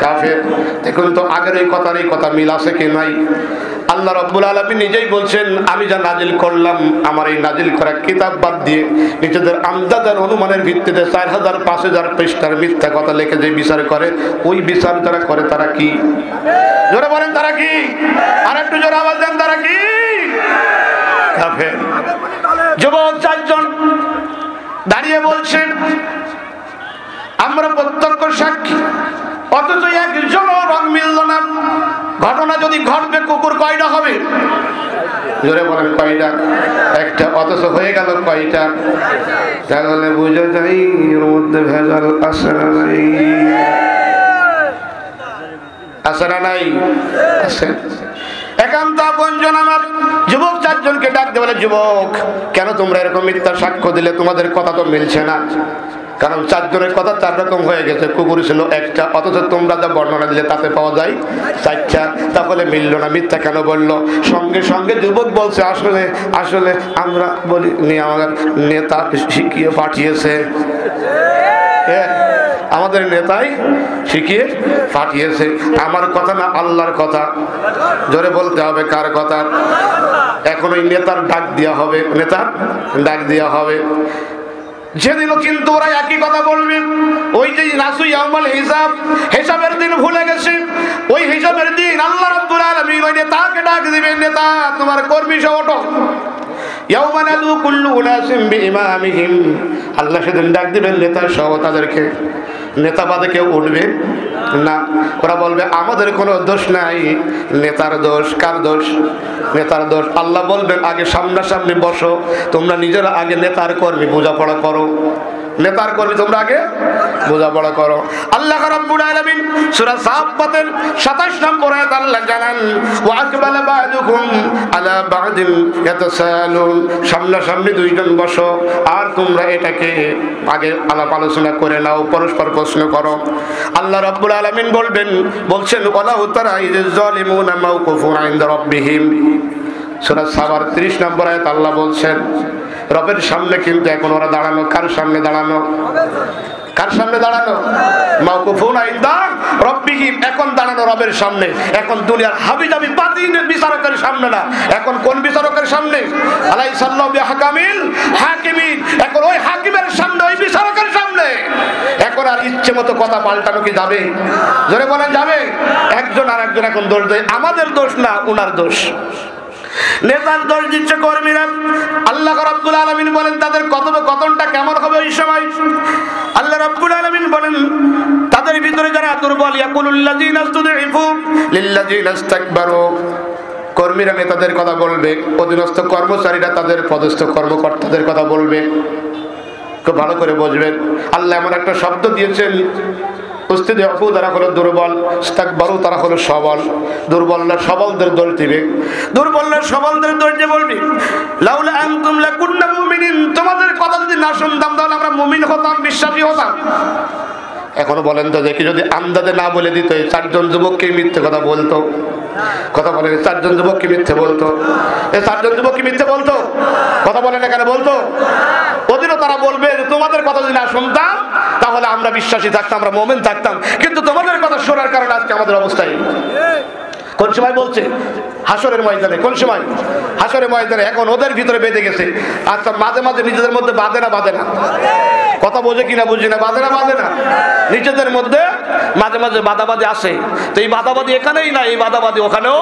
কাফের। দেখুন তো আগের এই কথার এই কথা মিল আছে কি নাই? আল্লাহ রাব্বুল আলামিন নিজেই বলছেন আমি যা নাজিল করলাম আমার এই নাজিল করা কিতাব বাদ দিয়ে নিজেদের আমদাদের অনুমানের ভিত্তিতে 4000-5000 পৃষ্ঠার মিথ্যা কথা লিখে যে বিচার করে, ওই বিচার যারা করে তারা কি? জোরে বলেন তারা কি? আর একটু জোরে আওয়াজ দেন, তারা কি? কাফের। যুবক 4 জন দাঁড়িয়ে বলছেন আমরা প্রত্যক্ষ সাক্ষী, অথচ একজনও রং মিলল না। ঘটনা যদি ঘটবে কুকুর কয়টা হবে? জোরে বলেন কয়টা? একটা। অথচ হয়ে গেল কয়টা? তাহলে বুঝে যাই এর মধ্যে ভেজাল আছে না নাই? আছে না নাই? আছে। একান্ত আপনজন আমার যুবক 4 জনকে ডাক দিয়ে বলে, যুবক কেন তোমরা এরকম মিথ্যা সাক্ষ্য দিলে? তোমাদের কথা তো মিলছে না। কারণ 4 জনের কথা 4 রকম হয়ে গেছে। কুকুর ছিল একটা, অথচ তোমরা যা বর্ণনা দিলে তাতে পাওয়া যায় 4টা। তাহলে মিলল না, মিথ্যা কেন বললো? সঙ্গে সঙ্গে যুবক বলছে আসলে আসলে আমরা বলি আমাদের নেতা শিখিয়ে পাঠিয়েছে। আমাদের নেতাই শিখিয়ে পাঠিয়েছে। আমার কথা না, আল্লাহর কথা। জোরে বলতে হবে কার কথা? এখন ওই নেতার ডাক দেওয়া হবে, নেতার ডাক দেওয়া হবে। যেদিনও কিন্তু ওরা একই কথা বলবে। ওই যে নাসু ইয়াউমাল হিসাব, হিসাবের দিন ভুলে গেছে। ওই হিসাবের দিন আল্লাহ রাব্বুল আলামিন ওই নেতাকে ডাক দিবেন, নেতা তোমার কর্মী সহ ওঠো। ইয়াউমা নাদু কুল্লু উনাসিম বিইমামিহিম। আল্লাহ সেদিন ডাক দিবেন নেতা সহ তাদেরকে। নেতা বাদে কেউ উঠবে না। ওরা বলবে আমাদের কোনো দোষ নাই, নেতার দোষ। কার দোষ? নেতার দোষ। আল্লাহ বলবেন আগে সামনাসামনি বসো, তোমরা নিজেরা আগে নেতার কর্মী বোঝাপড়া করো। নেতার কর্মী তোমরা আগে বোঝাপড়া করো। আল্লাহ রাব্বুল আলামিন সূরা সাফফাতের 27 নম্বর আয়াত আল্লাহ জানান ওয়া আকবালা বা'দুকুম আলা বা'দিন ইয়াতাসালুন। সামনাসামনি 2 জন বসো আর তোমরা এটাকে আগে আলাপ আলোচনা করে নাও, পরস্পর প্রশ্ন করো। আল্লাহ রাব্বুল আলামিন বলছেন ওয়ালা তারা ইযাজ জালিমুনা মাওকুফুন ইনদা রাব্বিহিম। সূরা সাবার 30 নম্বর আয়াত আল্লাহ বলছেন রবের সামনে কিন্তু এখন ওরা দাঁড়ানো। কার সামনে দাঁড়ানো? কার সামনে দাঁড়ানো? মাওকুফুনা ইনদা রাব্বিহিম। এখন দাঁড়ানো রবের সামনে। এখন দুনিয়ার হাবিজাবি বাতিল বিচারকের সামনে না, এখন কোন বিচারকের সামনে? আলাইসাল্লাহু বিহাকামিল হাকিমিন। এখন ওই হাকিমের সামনে, ওই বিচারকের সামনে। এখন আর ইচ্ছে মতো কথা পাল্টানো কি যাবে? জোরে বলেন যাবে? একজন আর একজন এখন দোষ দেয়। আমাদের দোষ না, ওনার দোষ। নেতার দোষ দিচ্ছে কর্মীরা। আল্লাহ রাব্বুল আলামিন বলেন তাদের কথোপকথনটা কেমন হবে ওই সময়? আল্লাহ রাব্বুল আলামিন বলেন তাদের ভিতরে যারা দুর্বল, ইয়াকুলুল্লাযীনা ইসতুদঈফু লিল্লাযীনা ইসতাকবারু। কর্মীরা নেতাদের কথা বলবে, অধীনস্থ কর্মচারীরা তাদের পদস্থ কর্মকর্তাদের কথা বলবে। খুব ভালো করে বুঝবেন। আল্লাহ এমন একটা শব্দ দিয়েছেন, ইসতুদঈফু তারা হলো দুর্বল, ইসতাকবারু তারা হলো সবল। দুর্বলরা সবলদের দোষ দিবে, দুর্বলরা সবলদের দোষ দিয়ে বলবে লাউলা আনতুম লাকুন্না মুমিনিন। তোমাদের কথা যদি না শুনতাম তাহলে আমরা মুমিন হতাম, বিশ্বাসী হতাম। এখনো বলেন তো দেখি, যদি আমদাদে না বলে দিত এই 4 জন যুবককে মিথ্যে কথা বলতো? কথা বলেন, 4 জন যুবককে মিথ্যে বলতো? এই 4 জন যুবককে মিথ্যে বলতো? কথা বলেন না কেন? বলতো। ওদিনও তারা বলবে তোমাদের কথা যদি না শুনতাম তাহলে আমরা বিশ্বাসী থাকতাম, আমরা মুমিন থাকতাম, কিন্তু তোমাদের কথা শোনার কারণে আজকে আমাদের অবস্থায়। কোন সময় বলছে? হাসরের ময়দানে। কোন সময়? হাসরের ময়দানে। এখন ওদের ভিতরে বেঁধে গেছে। আচ্ছা মাঝে মাঝে নিজেদের মধ্যে বাঁধে না? বাঁধে না? কথা বোঝে কিনা বুঝি না, বাঁধে না? বাঁধে না? নিজেদের মধ্যে মাঝে মাঝে বাদাবাদি আসে। তো এই বাদাবাদি এখানেই না, এই বাদাবাদি ওখানেও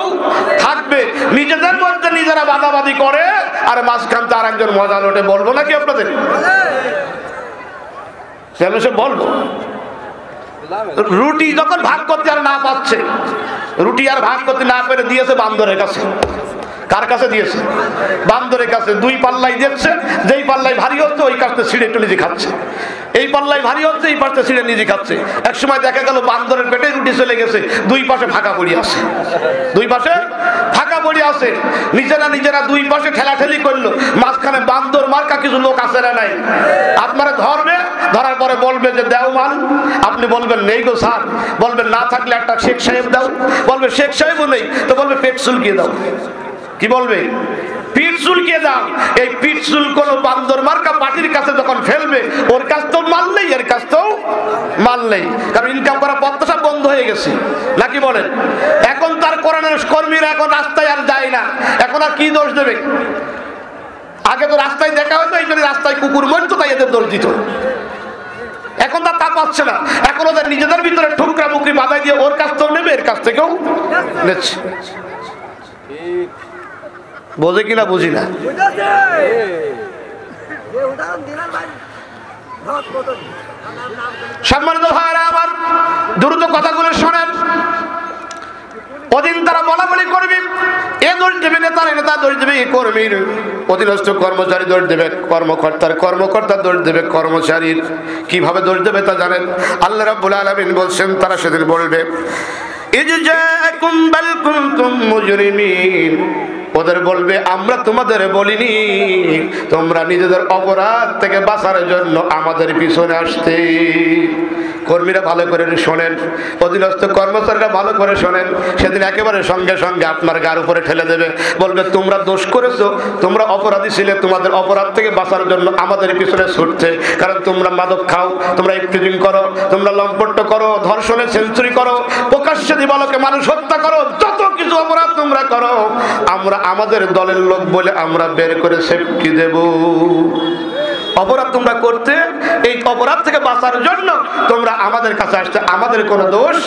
থাকবে। নিজেদের মধ্যে নিজেরা বাদাবাদি করে আর মাঝখান তো আর একজন মজা লোটে। বলবো নাকি আপনাদের? সে বলবো। রুটি যখন ভাগ করতে আর না পাচ্ছে, রুটি আর ভাগ করতে না পেরে দিয়েছে বান্দরের কাছে। কার কাছে দিয়েছে? বান্দরের কাছে। 2 পাল্লাই দিচ্ছে, যেই পাল্লাই ভারী হচ্ছে ওই কাছে ছিঁড়ে একটু নিজে খাচ্ছে, এই পাল্লাই ভারী হচ্ছে এই পাশে ছিঁড়ে নিজে খাচ্ছে। এক সময় দেখা গেল বান্দরের পেটে রুটি চলে গেছে, 2 পাশে ফাঁকা পড়ে আছে, 2 পাশে ফাঁকা পড়ে আছে, নিজেরা দুই পাশে ঠেলাঠেলি করলো, মাঝখানে বান্দর মার্কা কিছু লোক আছে না নাই? আপনারা ধরবে, ধরার পরে বলবে যে দেও মাল, আপনি বলবেন নেই গো স্যার, বলবেন না থাকলে একটা শেখ সাহেব দাও, বলবে শেখ সাহেবও নেই, তো বলবে পেট চুলকিয়ে দাও। কি বলবে? পিঠ চুলকিয়ে দাও। এই পিঠ চুল কোন বান্দর মার্কা পার্টির কাছে যখন ফেলবে, ওর কাছ তো মাল নেই, এর কাছ তো মাল নেই, কারণ ইনকাম করা পথটা বন্ধ হয়ে গেছে, নাকি বলেন? এখন তার কোরআনের কর্মীরা এখন রাস্তায় আর যায় না, এখন আর কি দোষ দেবে? আগে তো রাস্তায় দেখা হতো, এই জন্য রাস্তায় কুকুর মরতো, তাই এদের দোষ দিত। এখন তার তা পাচ্ছে না, এখন ওদের নিজেদের ভিতরে ঠুকরা মুকরি বাধাই দিয়ে ওর কাছ থেকেও নেবে, এর কাছ থেকেও নিচ্ছে। বোঝে কিনা বুঝি না। সম্মানিত ভাইরা আমার, দ্রুত কথাগুলো শোনেন। ওদিন তারা বলা বলি করবে, এ দোষ দেবে নেতার, নেতা দোষ দেবে এ কর্মীর, অধীনস্থ কর্মচারী দোষ দেবে কর্মকর্তার, কর্মকর্তা দোষ দেবে কর্মচারীর। কিভাবে দোষ দেবে তা জানেন? আল্লাহ রাব্বুল আলামিন বলছেন, তারা সেদিন বলবে ইয জাআকুম বাল কুনতুম মুজরিমিন, ওদের বলবে আমরা তোমাদের বলিনি, তোমরা নিজেদের অপরাধ থেকে বাঁচার জন্য আমাদের পিছনে আসতে। কর্মীরা ভালো করে শোনেন, অধীনস্থ কর্মচারীরা ভালো করে শোনেন, সেদিন একেবারে সঙ্গে সঙ্গে আপনার গার উপরে ঠেলে দেবে, বলবে তোমরা দোষ করেছো, তোমরা অপরাধী ছিলে, তোমাদের অপরাধ থেকে বাঁচার জন্য আমাদের পিছনে ছুটছে, কারণ তোমরা মাদক খাও, তোমরা ইফটিজিং করো, তোমরা লম্পট করো, ধর্ষণে সেঞ্চুরি করো, প্রকাশ্যে দিবালোকে মানুষ হত্যা করো, যত কিছু অপরাধ তোমরা করো, আমরা আমাদের দলের লোক বলে আমরা বের করে সেফটি দেব। অপরাধ তোমরা করতে, এই অপরাধ থেকে বাঁচার জন্য তোমরা আমাদের কাছে আসতে, আমাদের কোনো দোষ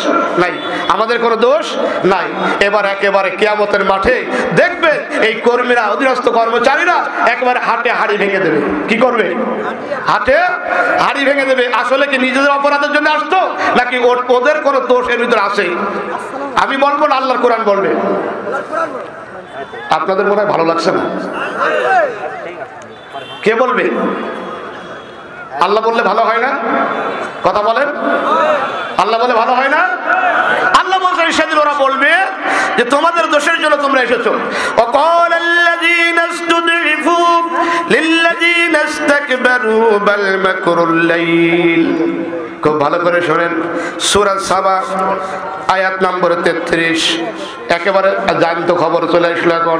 নাই, আমাদের কোনো দোষ নাই। এবার একেবারে কিয়ামতের মাঠে দেখবে এই কর্মীরা, অধীনস্থ কর্মচারীরা একেবারে হাটে হাড়ি ভেঙে দেবে। কি করবে? হাটে হাড়ি ভেঙে দেবে। আসলে কি নিজেদের অপরাধের জন্য আসতো, নাকি ওদের কোনো দোষ এর ভিতরে আছে? আমি বলবো না, আল্লাহর কোরআন বলবে। আপনাদের মনে হয় ভালো লাগছে না? কে বলবে? আল্লাহ বললে ভালো হয় না? কথা বলেন। আল্লাহ বলে ভালো হয় না? আল্লাহ বলছেন সেদিন ওরা বলবে যে তোমাদের দোষের জন্য তোমরা এসেছো। وقال الذين استضعفوا للذين استكبروا بل مكر الليل। খুব ভালো করে শোনেন, সূরা সাবা আয়াত নম্বর 33, একেবারে জানতো খবর চলে আসলো এখন।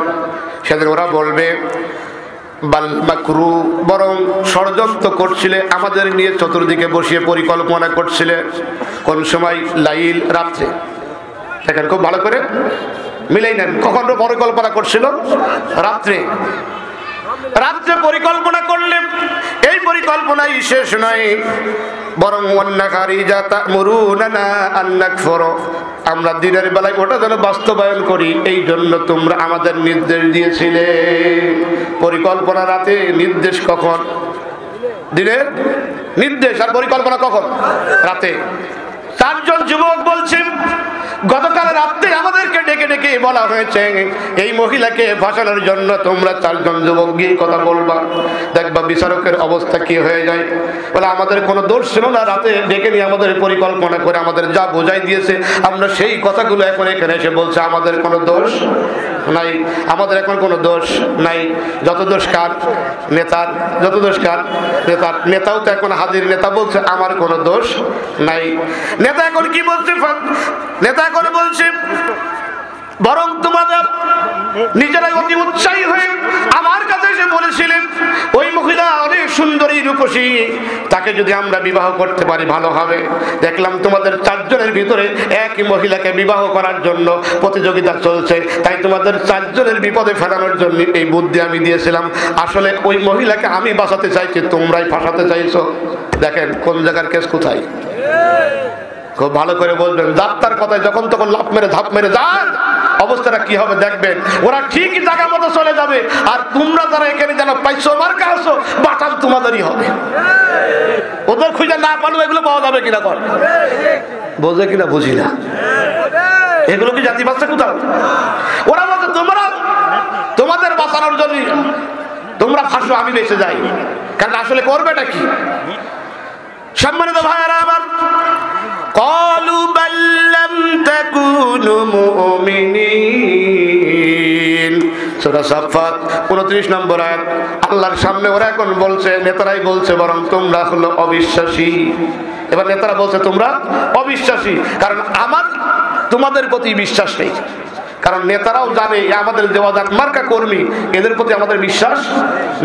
সেদিন ওরা বলবে বাল মাকরু, বরং ষড়যন্ত্র করছিলে, আমাদের নিয়ে চতুর্দিকে বসিয়ে পরিকল্পনা করছিলে। কোন সময়? লাইল, রাত্রে। দেখেন খুব ভালো করে মিলেই নেন, কখন পরিকল্পনা করছিল? রাত্রে। রাত্রে পরিকল্পনা করলে এই পরিকল্পনাই শেষ নয়, বরং আমরা দিনের বেলায় ওটা যেন বাস্তবায়ন করি, এই জন্য তোমরা আমাদের নির্দেশ দিয়েছিলে। পরিকল্পনা রাতে, নির্দেশ কখন? দিনের নির্দেশ, আর পরিকল্পনা কখন? রাতে। চারজন যুবক বলছেন গতকাল রাতে আমাদেরকে ডেকে ডেকে বলা হয়েছে এই মহিলাকে ফাঁসানোর জন্য তোমরা চারজন যুবক গিয়ে কথা বলবা, দেখবা বিচারকের অবস্থা কি হয়ে যায়। বলে আমাদের কোনো দোষ ছিল না, রাতে ডেকে নিয়ে আমাদের পরিকল্পনা করে আমাদের যা বোঝাই দিয়েছে আমরা সেই কথাগুলো এখন এখানে এসে বলছে আমাদের কোনো দোষ নাই, আমাদের এখন কোনো দোষ নাই। যত দোষ কার? নেতার। যত দোষ কার? নেতার। নেতাও তো এখন হাজির, নেতা বলছে আমার কোনো দোষ নাই। নেতা এখন কি বলছে? নেতা এখন বলছে বরং তোমাদের নিজেরাই অতি উৎসাহী হয়ে আমার কাছে এসে বলেছিলেন ওই মহিলা অনেক সুন্দরী রূপসী, তাকে যদি আমরা বিবাহ করতে পারি ভালো হবে। দেখলাম তোমাদের চারজনের ভিতরে একই মহিলাকে বিবাহ করার জন্য প্রতিযোগিতা চলছে, তাই তোমাদের চারজনের বিপদে ফেলানোর জন্য এই বুদ্ধি আমি দিয়েছিলাম। আসলে ওই মহিলাকে আমি বাঁচাতে চাইছি, তোমরাই ফাঁসাতে চাইছো। দেখেন কোন জায়গার কেস কোথায়। খুব ভালো করে বলবেন, যাত্রার কথায় যখন তখন লাফ মেরে ধাপ মেরে যান, অবস্থাটা কি হবে দেখবেন। ওরা ঠিকই জায়গা মতো চলে যাবে, আর তোমরা যারা এখানে যেন পাইছো মার্কা আছো, বাটাল তোমাদেরই হবে। ওদের খুঁজে না পারলে এগুলো পাওয়া যাবে কিনা? কর বোঝে কিনা বুঝি না, এগুলো কি জাতি বাচ্চা কোথাও? ওরা বলছে তোমরা তোমাদের বাঁচানোর জন্য তোমরা ফাঁসো, আমি বেঁচে যাই। কারণ আসলে করবেটা কি? সম্মানিত ভাইয়েরা আমার, قالوا بل لم تكونوا مؤمنين সূরা সাফফাত 29 নম্বর আয়াত। আল্লাহর সামনে ওরা এখন বলছে, নেতারাই বলছে বরং তোমরা হলো অবিশ্বাসী। এবার নেতারা বলছে তোমরা অবিশ্বাসী, কারণ আমার তোমাদের প্রতি বিশ্বাস নেই। কারণ নেতারাও জানে আমাদের দেওয়াজাত মার্কা কর্মী, এদের প্রতি আমাদের বিশ্বাস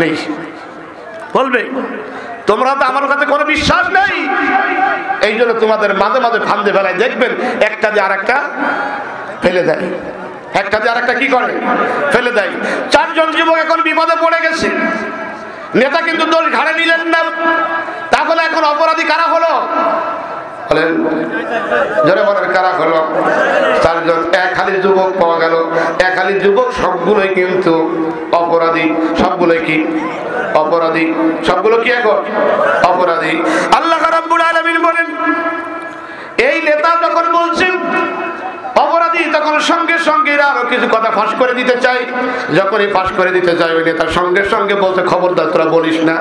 নেই। বলবে তোমরা তো আমার কাছে কোনো বিশ্বাস নেই, এই জন্য তোমাদের মাঝে মাঝে ফান্দে ফেলায়, দেখবেন একটা দিয়ে আরেকটা ফেলে দেয়, একটা দিয়ে আরেকটা কি করে ফেলে দেয়। 4 জন যুবক এখন বিপদে পড়ে গেছে, নেতা কিন্তু দোষ ঘাড়ে নিলেন না। তাহলে এখন অপরাধী কারা হলো বলেন, জোরে বলেন কারা হলো? 4 জন। এক হালি যুবক পাওয়া গেল, এক হালি যুবক সবগুলোই কিন্তু অপরাধী। সবগুলোই কি অপরাধী? সবগুলো কি এখন অপরাধী? আল্লাহ রাব্বুল আলামিন বলেন, এই নেতা যখন বলছেন অপরাধী, তখন সঙ্গে সঙ্গে আরো কিছু কথা ফাঁস করে দিতে চাই। যখনই ফাঁস করে দিতে চাই, ওই নেতার সঙ্গে সঙ্গে বলছে খবরদার তোরা বলিস না,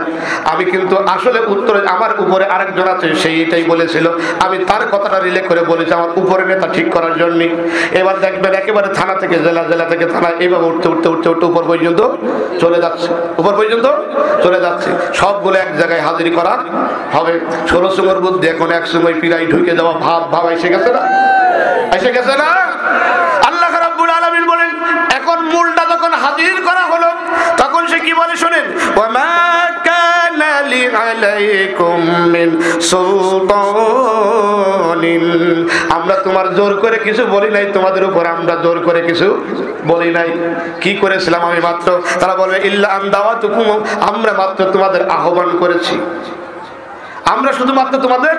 আমি কিন্তু আসলে উত্তরে আমার উপরে আরেকজন আছে, সেই এটাই বলেছিল, আমি তার কথাটা রিলে করে বলেছি আমার উপরে নেতা ঠিক করার জন্য। এবার দেখবেন একেবারে থানা থেকে জেলা, জেলা থেকে থানা, এইভাবে উঠতে উঠতে উঠতে উঠতে উপর পর্যন্ত চলে যাচ্ছে, উপর পর্যন্ত চলে যাচ্ছে। সবগুলো এক জায়গায় হাজির করা হবে। 16 সময়ের বুদ্ধি এখন এক সময় পিড়াই ঢুকে যাওয়া ভাব এসে গেছে না, এসে গেছে না? আল্লাহ রাব্বুল আলামিন বলেন, এখন মূলটা যখন হাজির করা হলো, তখন সে কি বলে শোনেন, ওয়ামা কানা লি আলাইকুম মিন সুলতানিন, আমরা তোমার জোর করে কিছু বলি নাই, তোমাদের উপর আমরা জোর করে কিছু বলি নাই। কি করেছিলাম আমি মাত্র? তারা বলবে ইল্লা আন দাওয়াতুকুম, আমরা মাত্র তোমাদের আহ্বান করেছি, আমরা শুধুমাত্র তোমাদের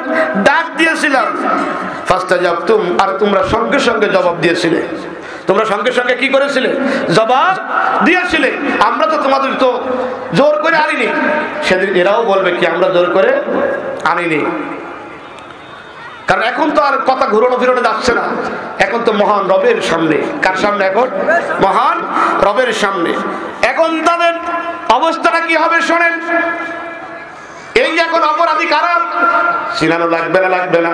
ডাক দিয়েছিলাম। ফাস্তাজাবতুম, আর তোমরা সঙ্গে সঙ্গে জবাব দিয়েছিলে। তোমরা সঙ্গে সঙ্গে কি করেছিলে? জবাব দিয়েছিলে। আমরা তো তোমাদের তো জোর করে আনিনি। সেদিন এরাও বলবে কি আমরা জোর করে আনিনি। কারণ এখন তো আর কথা ঘুরোনো ফিরোনো যাচ্ছে না, এখন তো মহান রবের সামনে। কার সামনে? এখন মহান রবের সামনে। এখন তাদের অবস্থাটা কি হবে শোনেন। এই যে এখন অপরাধী কারা, চিনানো লাগবে না? লাগবে না?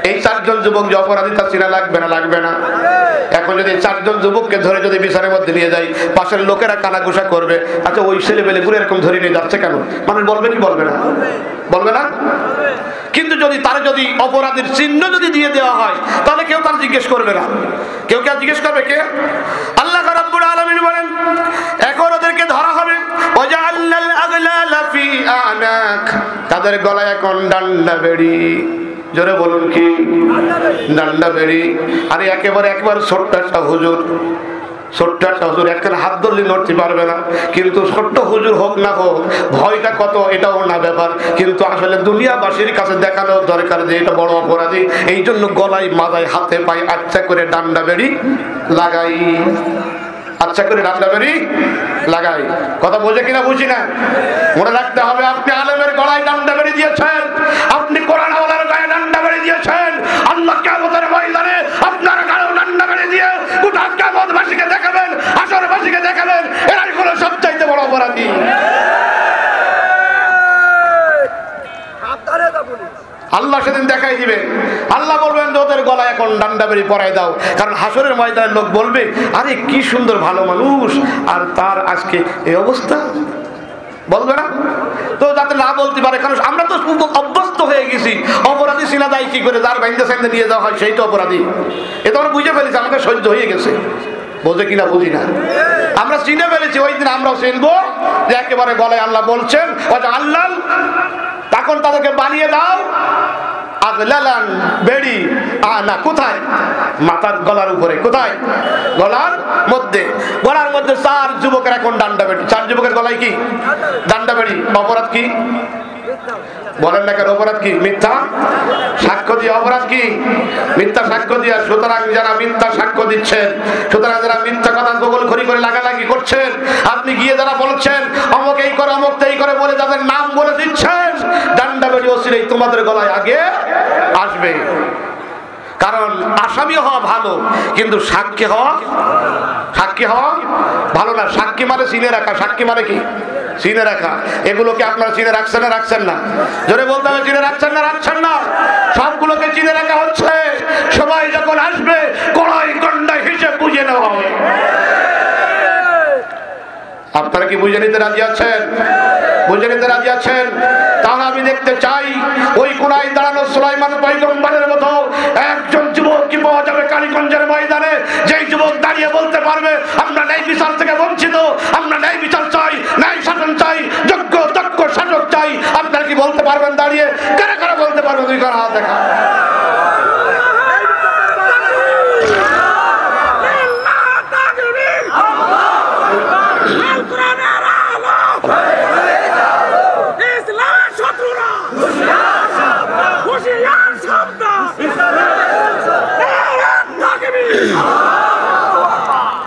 এই 4 জন যুবক যে অপরাধী, তা চিনা লাগবে না? লাগবে না? এখন যদি 4 জন যুবককে ধরে যদি বিচারের মধ্যে নিয়ে যায়, পাশের লোকেরা কানাঘুষা করবে, আচ্ছা ওই ছেলেবেলে গুলো এরকম ধরে নিয়ে যাচ্ছে কেন? মানুষ বলবে কি বলবে না? বলবে না? কিন্তু যদি তার যদি অপরাধীর চিহ্ন যদি দিয়ে দেওয়া হয়, তাহলে কেউ তার জিজ্ঞেস করবে না। কেউ কে জিজ্ঞেস করবে? কে? আল্লাহ রাব্বুল আলামিন বলেন, এখন ওদেরকে ধরা হবে। ওয়াজআলনাল আগলালা ফি আনাক, তাদের গলায় এখন ডান্ডা বেড়ি। জোরে বলুন কি? ডান্ডা বেড়ি। আরে একবার ছোট্ট একটা হুজুর, ছোট্ট একটা হুজুর একখানে হাত ধরলে নড়তে পারবে না, কিন্তু ছোট্ট হুজুর হোক না হোক, ভয়টা কত এটাও না ব্যাপার। কিন্তু আসলে দুনিয়াবাসীর কাছে দেখানো দরকার যে এটা বড় অপরাধী, এই জন্য গলায় মাথায় হাতে পায়ে আচ্ছা করে ডান্ডা বেড়ি লাগাই, আচ্ছা করে ডান্ডা বেড়ি লাগাই। কথা বোঝে কিনা বুঝি না? মনে রাখতে হবে, আপনি আলেমের গলায় ডান্ডা বেড়ি দিয়েছেন, আপনি কোরআন ওয়ালার গায়ে ডান্ডা বেড়ি দিয়েছেন, আল্লাহ কিয়ামতের ময়দানে আপনার গায়ে ডান্ডা বেড়ি দিয়ে গোটা কিয়ামতবাসীকে দেখাবেন, হাশরবাসীকে দেখাবেন এরাই হলো সবচাইতে বড় অপরাধী। আল্লাহ সেদিন দেখাই দিবে। আল্লাহ বলবেন যে ওদের গলায় এখন ডান্ডা বেড়ি পরাই দাও, কারণ হাসরের ময়দানের লোক বলবে আরে কি সুন্দর ভালো মানুষ, আর তার আজকে এই অবস্থা। বলবে না? তো যাতে না বলতে পারে, কারণ আমরা তো অভ্যস্ত হয়ে গেছি। অপরাধী চিনা যায় কি করে? যার বাইন্দা সাইন্দা নিয়ে যাওয়া হয় সেই তো অপরাধী। এটা আমরা বুঝে ফেলেছি, আমাদের সহ্য হয়ে গেছে। বোঝে কিনা বুঝি না, আমরা চিনে ফেলেছি। ওই দিন আমরাও চিনবো যে একেবারে গলায় আল্লাহ বলছেন আল্লাহ, তখন তাদেরকে বানিয়ে দাও আগলালান বেড়ি। না, কোথায়? মাথার গলার উপরে। কোথায়? গলার মধ্যে। গলার মধ্যে 4 যুবকের এখন ডান্ডা বেড়ি। 4 যুবকের গলায় কি ডান্ডা বেড়ি। অপরাধ কি বলেন না কেন? অপরাধ কি? মিথ্যা সাক্ষ্য দিয়ে। অপরাধ কি? মিথ্যা সাক্ষ্য দিয়ে। সুতরাং যারা মিথ্যা সাক্ষ্য দিচ্ছেন, সুতরাং যারা মিথ্যা কথা গোগল খড়ি করে লাগালাগি করছেন, আপনি গিয়ে যারা বলছেন অমুক এই করে অমুক এই করে বলে যাদের নাম বলে দিচ্ছেন, ডান্ডা বেড়ি ওসিলেই তোমাদের গলায় আগে আসবে। কারণ আসামি হওয়া ভালো, কিন্তু সাক্ষী হওয়া ভালো না। সাক্ষী মানে চিনে রাখা। সাক্ষী মানে কি? চিনে রাখা। এগুলোকে আপনারা চিনে রাখছেন না? রাখছেন না? জোরে বলতে হবে, চিনে রাখছেন না? রাখছেন না? সবগুলোকে চিনে রাখা হচ্ছে। সবাই যখন আসবে কড়াই গন্ডায় হিসেব বুঝে নেওয়া হবে। আপনারা কি বুঝে নিতে রাজি আছেন? বুঝে নিতে রাজি আছেন? তাহলে আমি দেখতে চাই ওই কোনায় দাঁড়ানো সুলাইমান পয়গম্বরের মতো একজন যুবক কি পাওয়া যাবে কালীগঞ্জের ময়দানে, যেই যুবক দাঁড়িয়ে বলতে পারবে আমরা ন্যায় বিচার থেকে বঞ্চিত, আমরা ন্যায় বিচার চাই, ন্যায় শাসন চাই, যোগ্য দক্ষ শাসক চাই। আপনারা কি বলতে পারবেন দাঁড়িয়ে? কারা কারা বলতে পারবেন? দুই কারা হাত দেখা।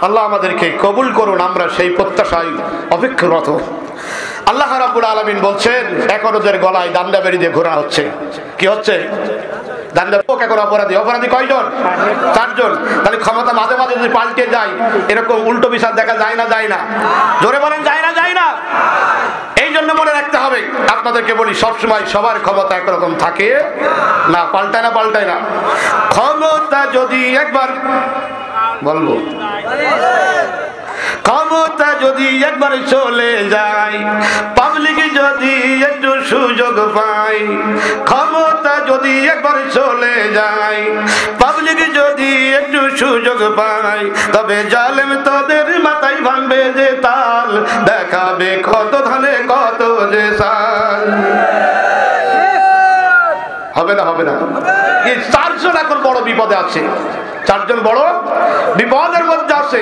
আল্লাহ আমাদেরকে কবুল করুন, আমরা সেই প্রত্যাশায় অপেক্ষারত। আল্লাহ রাব্বুল আলামিন বলছেন এখন ওদের গলায় দান্ডা বেরি দিয়ে ঘোরা হচ্ছে। কি হচ্ছে? দান্ডা। এখন অপরাধী, অপরাধী কয়জন? 4 জন। তাহলে ক্ষমতা মাঝে মাঝে যদি পাল্টে যায় এরকম উল্টো বিচার দেখা যায় না? যায় না? জোরে বলেন যায় না? যায় না? এই জন্য মনে রাখতে হবে, আপনাদেরকে বলি সবসময় সবার ক্ষমতা একরকম থাকে না, পাল্টায় না, পাল্টায় না। ক্ষমতা যদি একবার বলবো, ক্ষমতা যদি একবার চলে যায়, পাবলিক যদি একটু সুযোগ পায়, ক্ষমতা যদি একবার চলে যায়, পাবলিক যদি একটু সুযোগ পায়, তবে জালেম তোদের মাথায় ভাঙবে যে তাল, দেখাবে কত ধানে কত যে সাল। হবে না? হবে না? এই 4 জন এখন বড় বিপদে আছে, 4 জন বড় বিপদের মধ্যে আছে।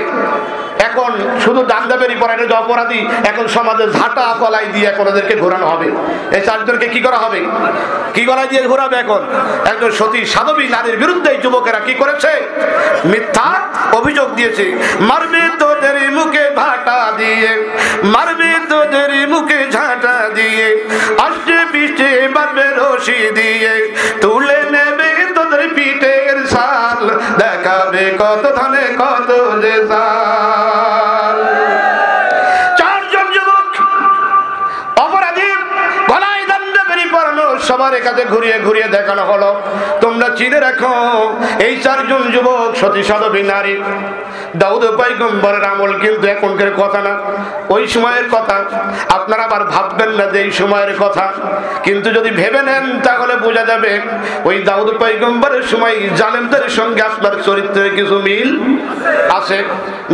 এখন শুধু দান্দাবেরি পড়া এটা যে অপরাধী, এখন সমাজে ঝাঁটা কলাই দিয়ে এখন ওদেরকে ঘোরানো হবে। এই 4 জনকে কি করা হবে? কি গলায় দিয়ে ঘোরাবে? এখন একজন সতী সাধবী নারীর বিরুদ্ধে যুবকেরা কি করেছে? মিথ্যা অভিযোগ দিয়েছে। মারবে তোদের মুখে ঝাঁটা দিয়ে, মারবে তোদের মুখে ঝাঁটা দিয়ে, আসছে পিঠে মারবে রশি দিয়ে, তুলে নেবে তোদের পিঠের শাল, দেখাবে কত ধানে কত যে সাল। 4 জন যুবক অপরাধী, গলায় দান্ডা বেরি পরানো, সবার কাছে ঘুরিয়ে ঘুরিয়ে দেখানো হলো। তোমরা চিনে রাখো এই 4 জন যুবক সতী সাধবী নারী। দাউদ পয়গম্বরের আমল কিন্তু এখনকার কথা না, ওই সময়ের কথা। আপনারা আবার ভাববেন না যে এই সময়ের কথা, কিন্তু যদি ভেবে নেন তাহলে বোঝা যাবে ওই দাউদ পয়গম্বরের সময় জালেমদের সঙ্গে আপনার চরিত্রের কিছু মিল আছে,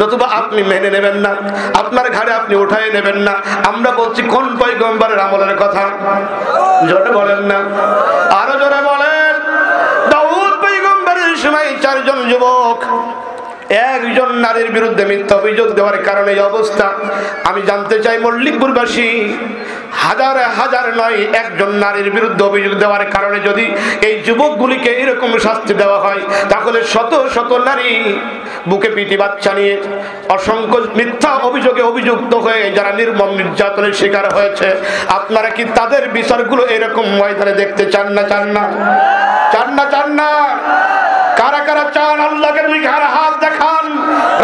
নতুবা আপনি মেনে নেবেন না, আপনার ঘাড়ে আপনি উঠায় নেবেন না। আমরা বলছি কোন পয়গম্বরের আমলের কথা? জোরে বলেন না, আরো জোরে বলেন। দাউদ পয়গম্বরের সময় 4 জন যুবক একজন নারীর বিরুদ্ধে মিথ্যা অভিযোগ দেওয়ার কারণে এই অবস্থা। আমি জানতে চাই মল্লিকপুরবাসী, হাজার হাজার নয়, একজন নারীর বিরুদ্ধে অভিযোগ দেওয়ার কারণে যদি এই যুবকগুলিকে এরকম শাস্তি দেওয়া হয়, তাহলে শত শত নারী বুকে পিটি বাচ্চা নিয়ে অসংখ্য মিথ্যা অভিযোগে অভিযুক্ত হয়ে যারা নির্মম নির্যাতনের শিকার হয়েছে, আপনারা কি তাদের বিচারগুলো এরকম ময়দানে দেখতে চান না? চান না? চান না? চান না? কারা কারা চান? আল্লাহকে 2 হাত দেখান,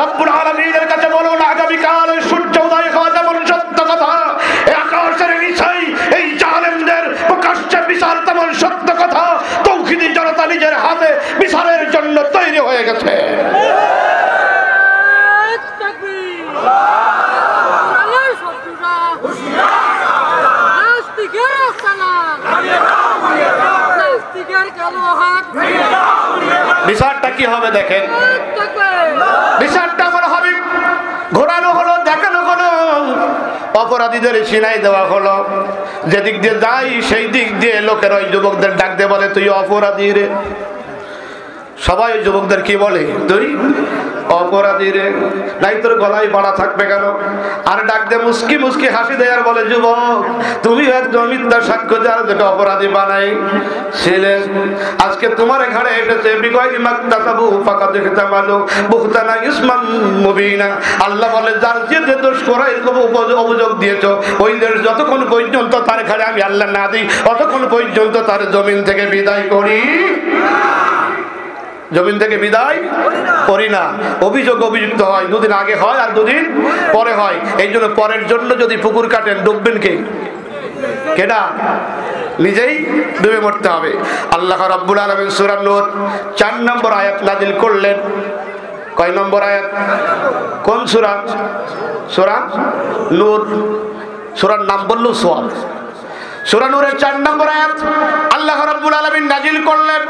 রব্বুল আলামিনের কাছে বলুন আগামীকাল সূর্য উদয় হওয়া যেমন সত্য কথা, আকাশের নিচেই এই জালেমদের প্রকাশ্যে বিচার তেমন সত্য কথা। তৌহিদি জনতা নিজের হাতে বিচারের জন্য তৈরি হয়ে গেছে। বিচারটা কি হবে দেখেন, বিচারটা মনে হবে ঘোরানো হলো, দেখানো হলো, অপরাধীদের সিনাই দেওয়া হলো। যেদিক দিয়ে যাই সেই দিক দিয়ে লোকের ওই যুবকদের ডাক দিয়ে বলে তুই অপরাধী রে। সবাই ওই যুবকদের কি বলে? তুই অপরাধী রে। নাই তোর গলায় বাড়া থাকবে কেন? আর ডাক দিয়ে মুস্কি মুস্কি হাসি দেয় আর বলে যুবক তুমি একজন মিথ্যা সাক্ষ্য যারা যেটা অপরাধী বানাই ছিলেন, আজকে তোমার ঘাড়ে এসেছে বিগয়রি মাকতাসাবু ফাকাদ ইহতামালু বুহতানা ইসমান মুবিনা। আল্লাহ বলে যার যে দোষ করাই অভিযোগ দিয়েছো ওই দেশ যতক্ষণ পর্যন্ত তার ঘাড়ে আমি আল্লাহ না দিই ততক্ষণ পর্যন্ত তার জমিন থেকে বিদায় করি, জমিন থেকে বিদায় করি না। অভিযোগ অভিযুক্ত হয়, 2 দিন আগে হয় আর 2 দিন পরে হয়। এই জন্য পরের জন্য যদি পুকুর কাটেন ডুববেন কে? কেডা? নিজেই ডুবে মরতে হবে। আল্লাহ রাব্বুল আলামিন সূরা নূর 4 নম্বর আয়াত নাযিল করলেন। কয় নম্বর আয়াত? কোন সূরা? সূরা নূর। সূরার নাম বলল সোয়াদ। সূরা নূরের 4 নম্বর আয়াত আল্লাহ রাব্বুল আলামিন নাজিল করলেন,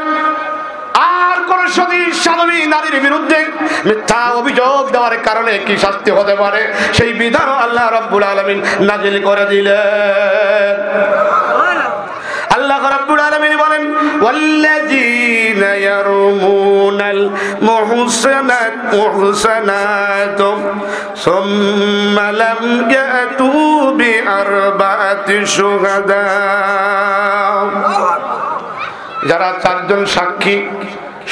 আর কোন সতী সাধবী নারীর বিরুদ্ধে মিথ্যা অভিযোগ দেওয়ার কারণে কি শাস্তি হতে পারে সেই বিধান আল্লাহ রাব্বুল আলামিন নাজিল করে দিলেন। আল্লাহ রাব্বুল আলামিন বলেন, ওয়াল্লাযীনা ইয়ারমুনাল মুহসানাত সুম্মা লাম ইয়াতু বিআরবাতি শুহাদা। যারা 4 জন সাক্ষী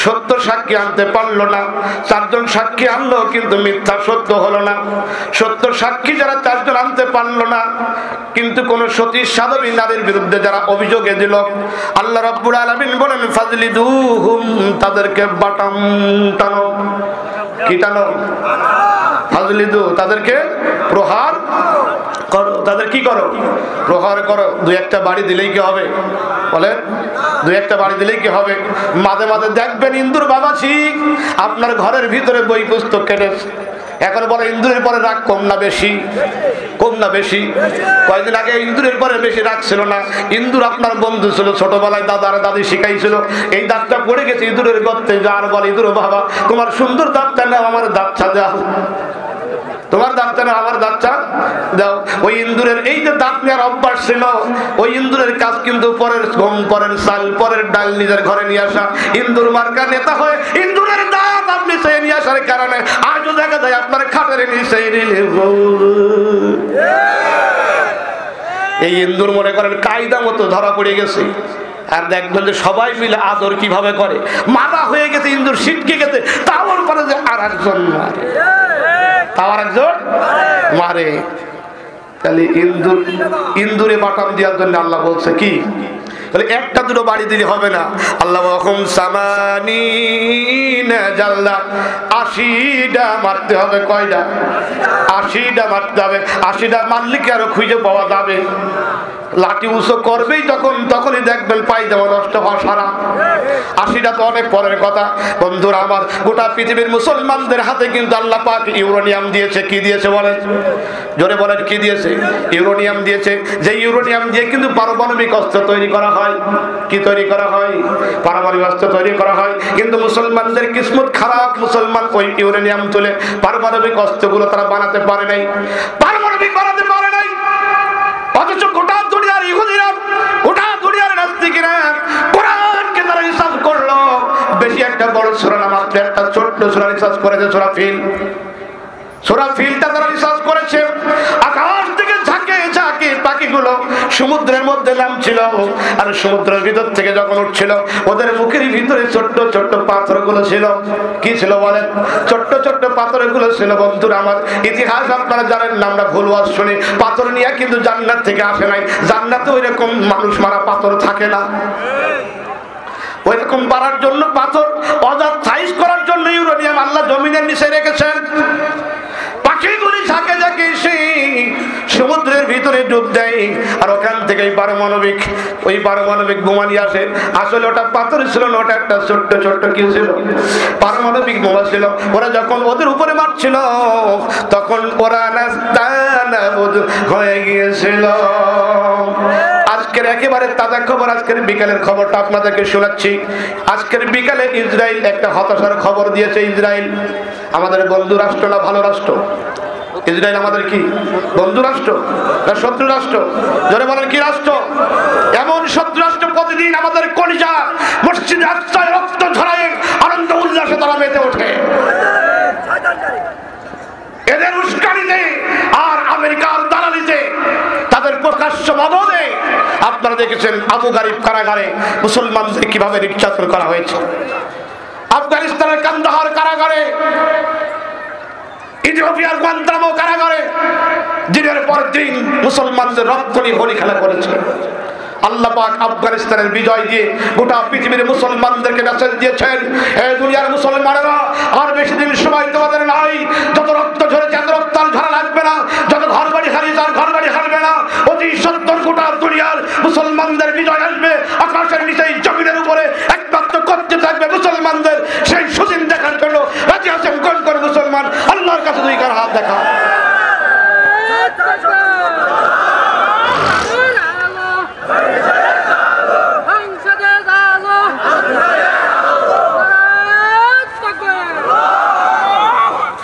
সত্য সাক্ষী আনতে পারলো না, 4 জন সাক্ষী আনলো কিন্তু মিথ্যা সত্য হলো না। সত্য সাক্ষী যারা 4 জন আনতে পারলো না, কিন্তু কোন সতী সাধবী নারীর বিরুদ্ধে যারা অভিযোগে দিল, আল্লাহ রাব্বুল আলামিন বলেন ফাজলিদুহুম, তাদেরকে বাটাম টানো। কি টানো? ফাজলিদু, তাদেরকে প্রহার করো। তাদের কি করো? প্রহার করো। 2-1টা বাড়ি দিলেই কি হবে? বলে 2-1টা বাড়ি দিলেই কি হবে? মাঝে মাঝে দেখবেন ইন্দুর বাবাজি আপনার ঘরের ভিতরে বই পুস্তক কেটেছে। এখন বলে ইন্দুরের পরে রাগ কম না বেশি? কম না বেশি? কয়েকদিন আগে ইন্দুরের পরে বেশি রাগ ছিল না। ইন্দুর আপনার বন্ধু ছিল, ছোটবেলায় দাদা আর দাদি শিখাইছিল। এই দাঁতটা পড়ে গেছে ইঁদুরের গর্তে, আর বলে ইঁদুর বাবা তোমার সুন্দর দাঁতটা নাও, আমার দাঁতটা দাও, তোমার দাঁতটা না আমার দাঁতটা দাও। ওই ইন্দুরের এই যে দাঁত নেওয়ার অভ্যাস ছিল, ওই ইন্দুরের কাজ কিন্তু পরের গম, পরের চাল, পরের ডাল নিজের ঘরে নিয়ে আসা। ইন্দুর মার্কা নেতা হয়ে ইন্দুরের দাঁত আপনি চেয়ে নিয়ে আসার কারণে আজও দেখা যায় আপনার খাটের নিচে। এই ইন্দুর মনে করেন কায়দা মতো ধরা পড়ে গেছে। আর দেখবেন যে সবাই মিলে আদর কিভাবে করে, মারা হয়ে গেছে ইন্দুর ছিটকে গেছে, তাও পরে যে আর একজন মারে, তাও আর একজন মারে। তাহলে ইন্দুরে বাটাম দেওয়ার জন্য আল্লাহ বলছে কি, তাহলে 1টা-2টো বাড়ি দিলে হবে না। আল্লাহ জাল্লা 80টা মারতে হবে। কয়টা? 80টা মারতে হবে। 80টা মারলে কি আরো খুঁজে পাওয়া যাবে? লাঠি উঁচু করবেই তখনই দেখবেন পায়জামা নষ্ট হওয়া সারা। 80টা তো অনেক পরের কথা। বন্ধুরা আমার, গোটা পৃথিবীর মুসলমানদের হাতে কিন্তু আল্লাহ পাক ইউরেনিয়াম দিয়েছে। কি দিয়েছে বলেন? জোরে বলেন, কি দিয়েছে? ইউরেনিয়াম দিয়েছে। যে ইউরেনিয়াম দিয়ে কিন্তু পারমাণবিক অস্ত্র তৈরি করা হয়। কি তৈরি করা হয়? পারমাণবিক অস্ত্র তৈরি করা হয়। কিন্তু মুসলমানদের কিসমত খারাপ, মুসলমান ওই ইউরেনিয়াম তুলে পারমাণবিক অস্ত্রগুলো তারা বানাতে পারে নাই, পারমাণবিক বানাতে পারে নাই। অথচ গোটা দুনিয়ার ইহুদিরা, গোটা দুনিয়ার নাস্তিকেরা কোরআনকে তারা রিসার্চ করলো। বেশি একটা বড় সূরা না, মাত্র একটা ছোট্ট সূরা রিসার্চ করেছে, সূরা ফিল। সূরা ফিলটা তারা রিসার্চ করেছে। আকাশ থেকে ঝাঁকে ঝাঁকে পাখিগুলো সমুদ্রের মধ্যে নামছিল, আর সমুদ্রের ভিতর থেকে যখন উঠছিল ওদের মুখের ভিতরে ছোট্ট ছোট্ট পাথরগুলো ছিল। কি ছিল বলেন? ছোট্ট ছোট্ট পাথরগুলো ছিল। বন্ধুরা আমার, ইতিহাস আপনারা জানেন না, আমরা ভুল ওয়াজ শুনি। পাথর নিয়ে কিন্তু জান্নাত থেকে আসে নাই। জান্নাতে ওই রকম মানুষ মারা পাথর থাকে না। ওই রকম বাড়ার জন্য পাথর, অজাত সাইজ করার জন্য ইউরেনিয়াম আল্লাহ জমিনের নিচে রেখেছেন। পাখিগুলি ঝাঁকে ঝাঁকে এসে সমুদ্রের ভিতরে ডুব দেয়, আর ওখান থেকে ওই পারমাণবিক বোমা নিয়ে আসে। আসলে ওটা পাথর ছিল না, ওটা একটা ছোট্ট ছোট্ট কি ছিল? পারমাণবিক বোমা ছিল। ওরা যখন ওদের উপরে মারছিল তখন ওরা নাস্তানাবুদ হয়ে গিয়েছিল। আজকের একেবারে তাজা খবর, আজকের বিকালের খবরটা আপনাদেরকে শোনাচ্ছি। আজকের বিকালে ইসরায়েল একটা হতাশার খবর দিয়েছে। ইসরায়েল আমাদের বন্ধু রাষ্ট্র না ভালো রাষ্ট্র? ইসরায়েল আমাদের কি বন্ধু রাষ্ট্র না শত্রু রাষ্ট্র? জোরে বলেন, কি রাষ্ট্র? এমন শত্রু রাষ্ট্র প্রতিদিন আমাদের কলিজা মসজিদে আকসায় রক্ত ঝরায় আনন্দ উল্লাসে তারা মেতে ওঠে। এদের উস্কানিতে আর আমেরিকার দালালিতে, তাদের প্রকাশ্য মদদে আপনারা দেখেছেন আবু গারিব কারাগারে মুসলমানদের কিভাবে নির্যাতন করা হয়েছে। আফগানিস্তানের কান্দাহার কারাগারে, ইথিওপিয়ার গুয়ান্তানামো কারাগারে দিনের পর দিন মুসলমানদের রক্ত নিয়ে হোলি খেলা করেছে। আল্লাহ পাক আফগানিস্তানের বিজয় দিয়ে গোটা পৃথিবীর মুসলমানদেরকে মেসেজ দিয়েছেন, এই দুনিয়ার মুসলমানেরা আর বেশি দিন সময় তোমাদের নাই। যত রক্ত ঝরেছে এত রক্ত আর ঝরা লাগবে না, যত ঘর বাড়ি হারিয়েছে আর ঘর বাড়ি হারবে না। অতি সত্তর গোটা দুনিয়ার মুসলমানদের বিজয় আসবে। আকাশের নিচেই জমিনের উপরে একমাত্র করতে থাকবে মুসলমানদের। সেই সুদিন দেখার জন্য রাজি আছেন কোন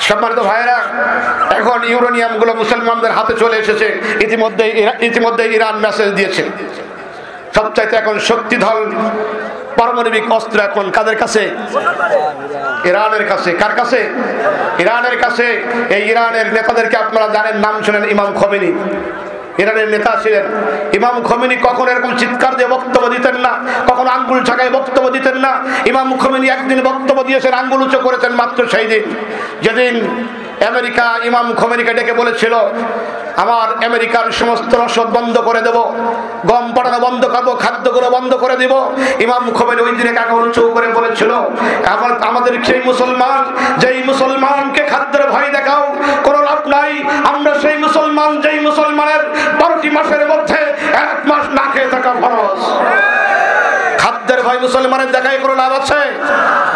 সম্মানিত ভাইরা, এখন ইউরেনিয়াম গুলো মুসলমানদের হাতে চলে এসেছে। ইতিমধ্যে ইরান মেসেজ দিয়েছে সবচাইতে এখন শক্তিধর পারমাণবিক অস্ত্র এখন কাদের কাছে? ইরানের কাছে। কার কাছে? ইরানের কাছে। এই ইরানের নেতাদেরকে আপনারা জানেন, নাম শুনেন, ইমাম খোমেনি ইরানের নেতা ছিলেন। ইমাম খোমেনি কখনো এরকম চিৎকার দিয়ে বক্তব্য দিতেন না, কখনো আঙ্গুল ঝাঁকায় বক্তব্য দিতেন না। ইমাম খোমেনি একদিন বক্তব্য দিয়েছেন, আঙ্গুল উঁচু করেছেন মাত্র সেই দিন যেদিন আমেরিকা ইমাম খোমেনিকে ডেকে বলেছিল, আমার আমেরিকার সমস্ত রসদ বন্ধ করে দেব, গম পাঠানো বন্ধ করবো, খাদ্যগুলো বন্ধ করে দিব। ইমাম খোমেনি ওই দিনে কাকা উঁচু করে বলেছিল, আমাদের সেই মুসলমান, যেই মুসলমানকে খাদ্যের ভয় দেখাও কোনো লাভ নাই। আমরা সেই মুসলমান, যেই মুসলমানের 12টি মাসের মধ্যে 1 মাস না খেয়ে থাকা ফরজ। খাদ্যের ভয় মুসলমানের দেখায় কোনো লাভ আছে?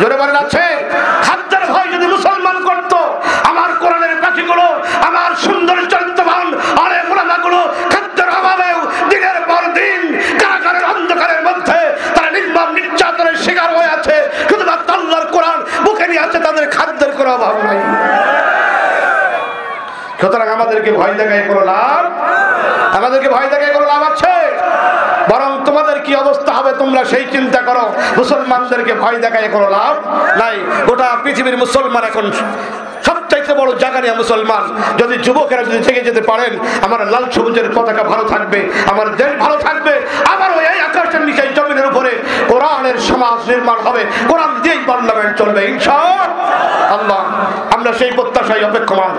জোরে বলেন আছে? খাদ্যের ভয় যদি মুসলমান করতো, আমার কোরআনের পাখিগুলো, আমার সুন্দর চরিত্রবান আলেম ওলামাগুলো খাদ্যের অভাবেও দিনের পর দিন কারাগারের অন্ধকারের মধ্যে তারা নির্মম নির্যাতনের শিকার হয়ে আছে। শুধুমাত্র আল্লাহর কোরআন বুকে নিয়ে আছে, তাদের খাদ্যের কোনো অভাব নাই। সুতরাং আমাদেরকে ভয় দেখায় কোনো লাভ, আমাদেরকে ভয় দেখায় কোনো লাভ আছে? বরং তোমাদের কি অবস্থা হবে তোমরা সেই চিন্তা করো। মুসলমানদেরকে ভয় দেখায় কোনো লাভ নাই। গোটা পৃথিবীর মুসলমান এখন সবচাইতে বড় জাগানিয়া মুসলমান। যদি যুবকেরা যদি থেকে যেতে পারেন, আমার লাল সবুজের পতাকা ভালো থাকবে, আমার দেশ ভালো থাকবে, আবারও এই আকাশের নিচে জমিনের উপরে কোরআনের সমাজ নির্মাণ হবে, কোরআন দিয়েই পার্লামেন্ট চলবে ইনশাআল্লাহ। আমরা সেই প্রত্যাশায় অপেক্ষমান।